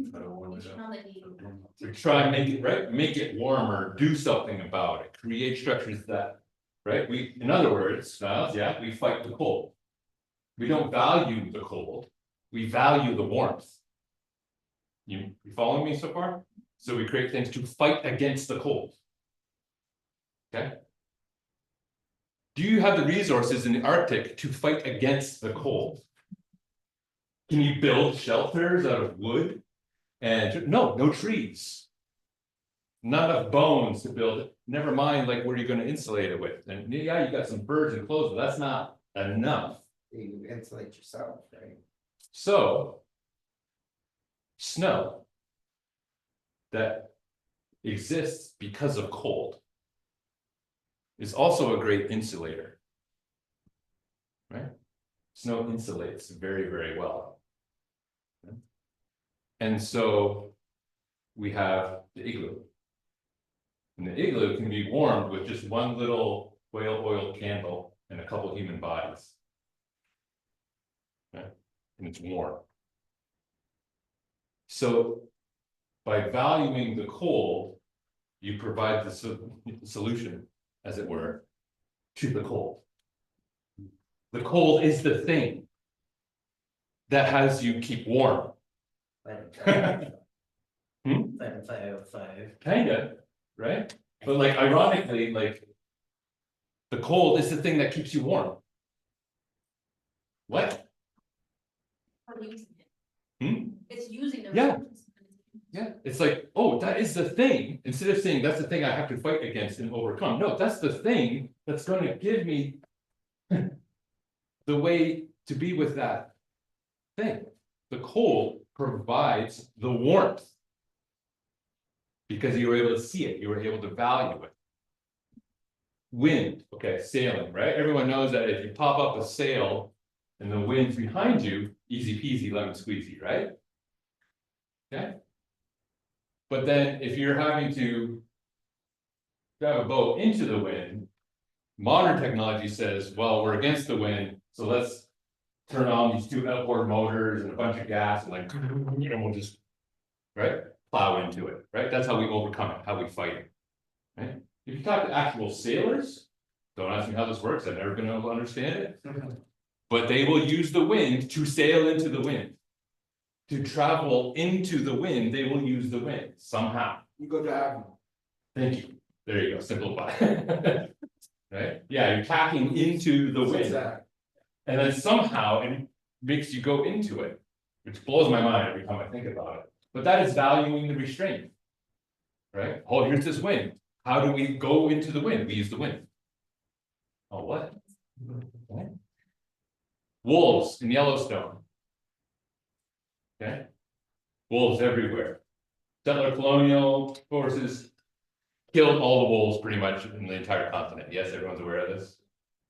try and make it right, make it warmer, do something about it, create structures that, right? In other words, we fight the cold. We don't value the cold, we value the warmth. You following me so far? So we create things to fight against the cold. Okay. Do you have the resources in the Arctic to fight against the cold? Can you build shelters out of wood? And no trees. Not enough bones to build it. Never mind, like, what are you going to insulate it with? And yeah, you got some birds and clothes, but that's not enough. you insulate yourself, right? So. Snow. That exists because of cold. Is also a great insulator. Right? Snow insulates very, very well. And so we have the igloo. And the igloo can be warmed with just one little whale oil candle and a couple human bodies. Right? And it's warm. So by valuing the cold, you provide the solution, as it were, to the cold. The cold is the thing that has you keep warm. Hmm? 505. Kinda, right? But like ironically, like the cold is the thing that keeps you warm. What? Or using it. Hmm? It's using the. Yeah. Yeah, it's like, oh, that is the thing. Instead of saying that's the thing I have to fight against and overcome. No, that's the thing that's going to give me the way to be with that thing. The cold provides the warmth. Because you were able to see it, you were able to value it. Wind, okay, sailing, right? Everyone knows that if you pop up a sail and the wind's behind you, easy peasy, lemon squeezy, right? Okay. But then if you're having to drive a boat into the wind, modern technology says, well, we're against the wind, so let's turn on these two outboard motors and a bunch of gas and like, and we'll just, right? Plow into it, right? That's how we overcome it, how we fight it, right? If you talk to actual sailors, don't ask me how this works, I've never been able to understand it. But they will use the wind to sail into the wind. To travel into the wind, they will use the wind somehow. You go diagonal. Thank you. There you go, simplify. Right? Yeah, you're tacking into the wind. Exactly. And then somehow it makes you go into it, which blows my mind every time I think about it. But that is valuing the restraint. Right? Oh, here's this wind. How do we go into the wind? We use the wind. Oh, what? Okay. Wolves in Yellowstone. Okay. Wolves everywhere. Settler colonial forces killed all the wolves pretty much in the entire continent. Yes, everyone's aware of this.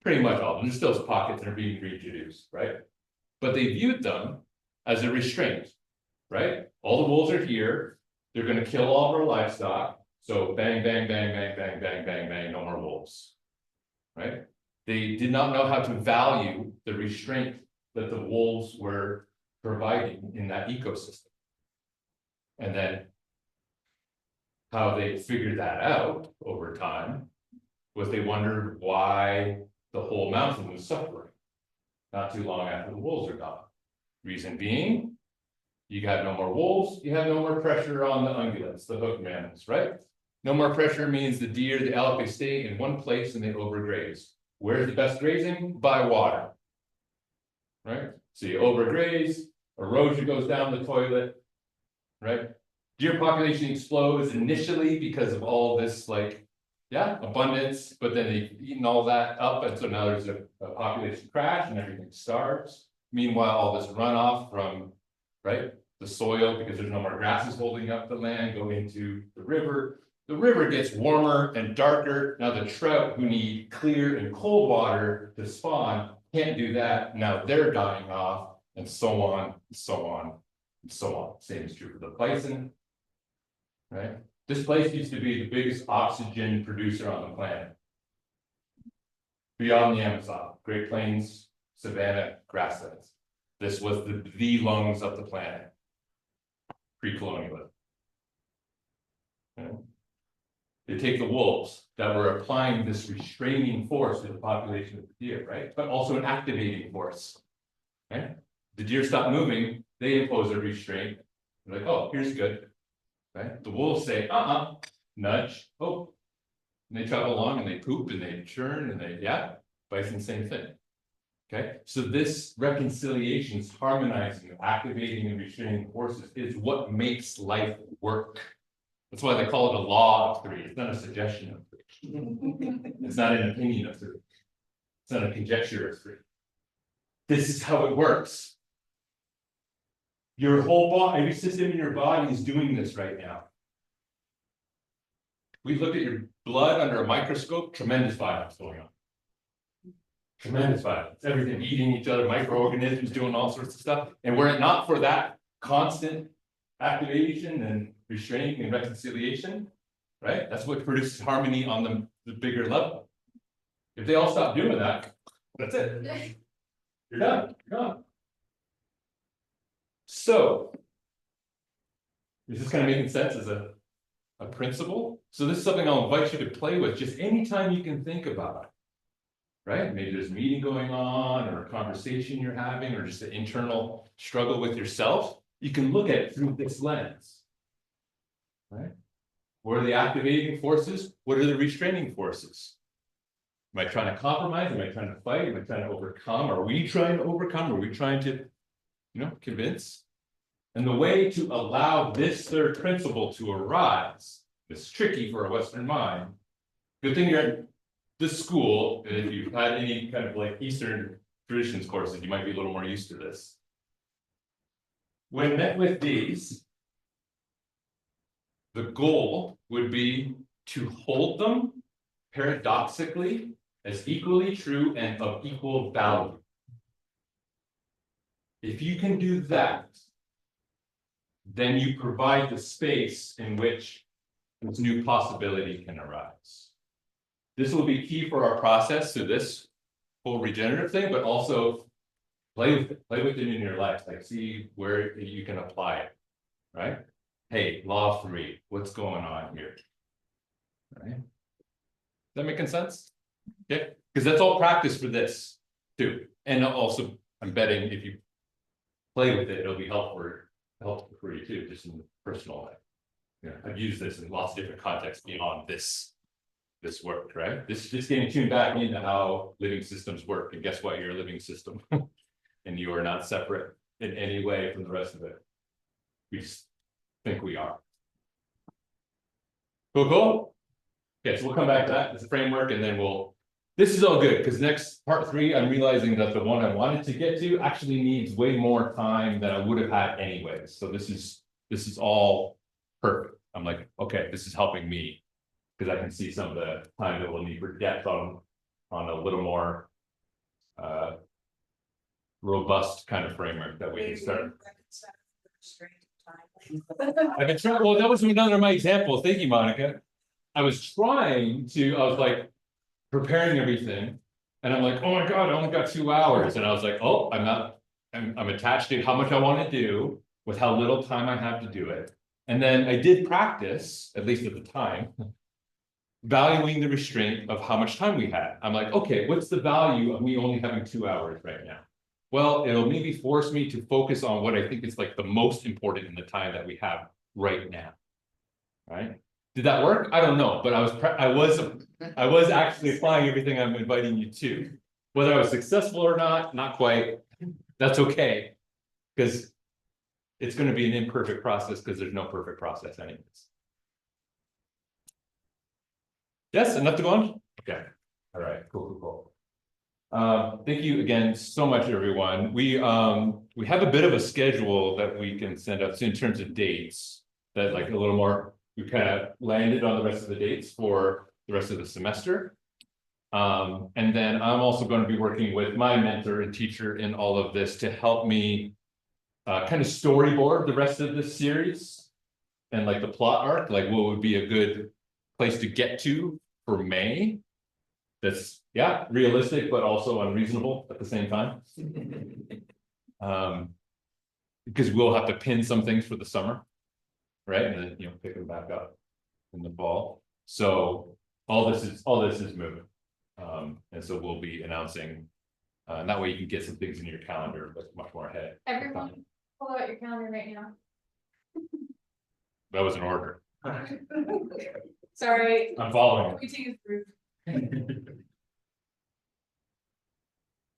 Pretty much all of them. There's still pockets that are being reintroduced, right? But they viewed them as a restraint, right? All the wolves are here. They're going to kill all of our livestock. So bang, bang, bang, bang, bang, bang, bang, bang, no more wolves, right? They did not know how to value the restraint that the wolves were providing in that ecosystem. And then how they figured that out over time was they wondered why the whole mountain was suffering not too long after the wolves are gone. Reason being, you got no more wolves, you have no more pressure on the ungulates, the hooked mammals, right? No more pressure means the deer, the elk, they stay in one place and they overgraze. Where's the best grazing? By water. Right? So you overgraze, erosion goes down the toilet, right? Deer population explodes initially because of all this, like, yeah, abundance, but then they've eaten all that up, and so now there's a population crash and everything starves. Meanwhile, all this runoff from, right, the soil, because there's no more grasses holding up the land, go into the river. The river gets warmer and darker. Now the trout who need clear and cold water to spawn can't do that. Now they're dying off, and so on, and so on, and so on. Same is true for the bison, right? This place used to be the biggest oxygen producer on the planet. Beyond the Amazon, Great Plains, savanna, grasslands. This was the lungs of the planet. Pre-colonialism. Okay. They take the wolves that were applying this restraining force to the population of the deer, right? But also an activating force. Right? The deer stop moving, they impose a restraint. They're like, oh, here's good. Right? The wolves say, nudge, oh. And they travel along and they poop and they churn and they, yeah, bison, same thing. Okay, so this reconciliation, this harmonizing of activating and restraining forces is what makes life work. That's why they call it a law of three. It's not a suggestion of three. It's not an opinion of three. It's not a conjecture of three. this is how it works. Your whole body, every system in your body is doing this right now. We look at your blood under a microscope, tremendous violence going on. Tremendous violence, everything, eating each other, microorganisms doing all sorts of stuff. And were it not for that constant activation and restraining and reconciliation, right? That's what produces harmony on the bigger level. If they all stop doing that, that's it. You're done, you're gone. So, is this kind of making sense as a principle? So this is something I'll invite you to play with just anytime you can think about it. Right? Maybe there's a meeting going on or a conversation you're having or just an internal struggle with yourself. You can look at it through this lens. Right? What are the activating forces? What are the restraining forces? Am I trying to compromise? Am I trying to fight? Am I trying to overcome? Are we trying to overcome? Are we trying to, convince? And the way to allow this third principle to arise, it's tricky for a Western mind. Good thing you're at this school, and if you've had any kind of like Eastern traditions courses, you might be a little more used to this. When met with these, the goal would be to hold them paradoxically as equally true and of equal value. If you can do that, then you provide the space in which this new possibility can arise. This will be key for our process through this whole regenerative thing, but also play with it in your life, like see where you can apply it, right? Hey, law of three, what's going on here? Right? Is that making sense? Okay, because that's all practice for this too. And also, I'm betting if you play with it, it'll be helpful for you too, just in the personal life. Yeah, I've used this in lots of different contexts beyond this work, right? This is just getting tuned back into how living systems work. And guess what? You're a living system. And you are not separate in any way from the rest of it. We just think we are. Cool? Okay, so we'll come back to that as a framework, and then this is all good, because next part 3, I'm realizing that the one I wanted to get to actually needs way more time than I would have had anyways. So this is all perfect. I'm like, okay, this is helping me, because I can see some of the time that we'll need for depth on a little more robust kind of framework that we can start. I've been trying, well, that was another of my examples. Thank you, Monica. I was like preparing everything, and I'm like, oh my God, I only got 2 hours. And I was like, oh, I'm attached to how much I want to do with how little time I have to do it. And then I did practice, at least at the time, valuing the restraint of how much time we had. I'm like, okay, what's the value of me only having 2 hours right now? Well, it'll maybe force me to focus on what I think is like the most important in the time that we have right now. Right? Did that work? I don't know, but I was actually applying everything I'm inviting you to. Whether I was successful or not quite. That's okay, because it's going to be an imperfect process, because there's no perfect process anyways. Yes, enough to go on? Okay. All right, cool. Thank you again so much, everyone. We have a bit of a schedule that we can send out in terms of dates, that like a little more, we kind of landed on the rest of the dates for the rest of the semester. And then I'm also going to be working with my mentor and teacher in all of this to help me kind of storyboard the rest of this series and like the plot arc, like what would be a good place to get to for May. That's, yeah, realistic, but also unreasonable at the same time. Because we'll have to pin some things for the summer, right? And then, pick them back up in the fall. So all this is moving. And so we'll be announcing, and that way you can get some things in your calendar, but much more ahead. Everyone, pull out your calendar right now. That was an order. Sorry. I'm following. We take it through.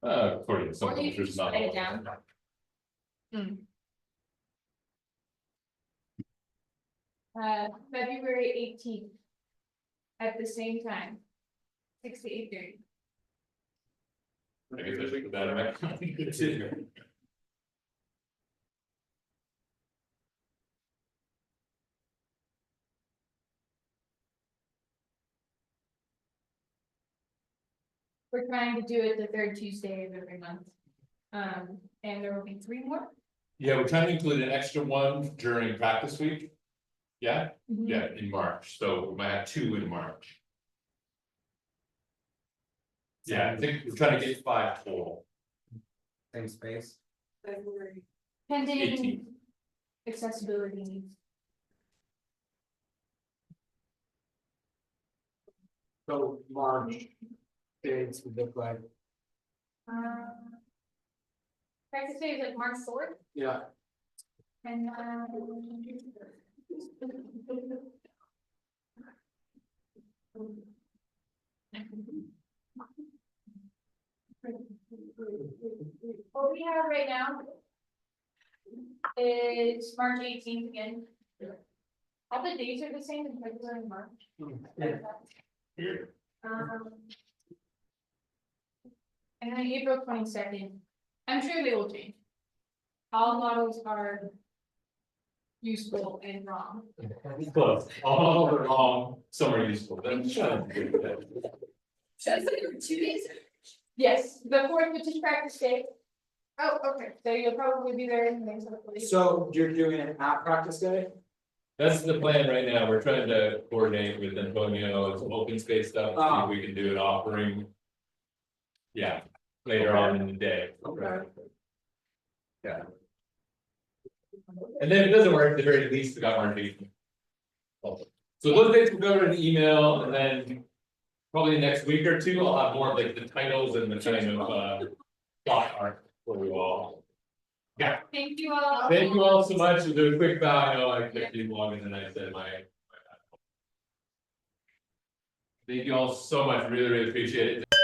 According to some Or you can cultures, just not write all. it down. February 18th at the same time, 6 to 8:30. I guess I think about it. We're trying to do it the third Tuesday of every month. And there will be 3 more. Yeah, we're trying to include an extra one during practice week. Yeah, Mhm. yeah, in March, so we might have 2 in March. Yeah, I think we're trying to get 5 total. Same space. February. Pending 18. accessibility needs. So March, dates would look like, Practice day is like March 4th. yeah, And what we have right now is March 18th again. All the dates are the same in February and March. And then April 22nd. I'm sure they will change. All models are useful and wrong. Close, all are wrong, some are useful, then shut up. Just like 2 days. Yes, the 4th, which is practice day. Oh, okay, so you'll probably be there in the next couple of days. so you're doing it at practice day? That's the plan right now, we're trying to coordinate with Antonio, some open space stuff, see if we can do an offering. Yeah, later on in the day. Okay. Yeah. And then if it doesn't work, at the very least, we got March 18th. So those dates will go to an email, and then probably next week or 2, I'll have more of like the titles and the kind of dot art for you all. Yeah, Thank you all. thank you all so much, we'll do a quick bow, I know I kept you longer than I said my. Thank you all so much, really appreciate it.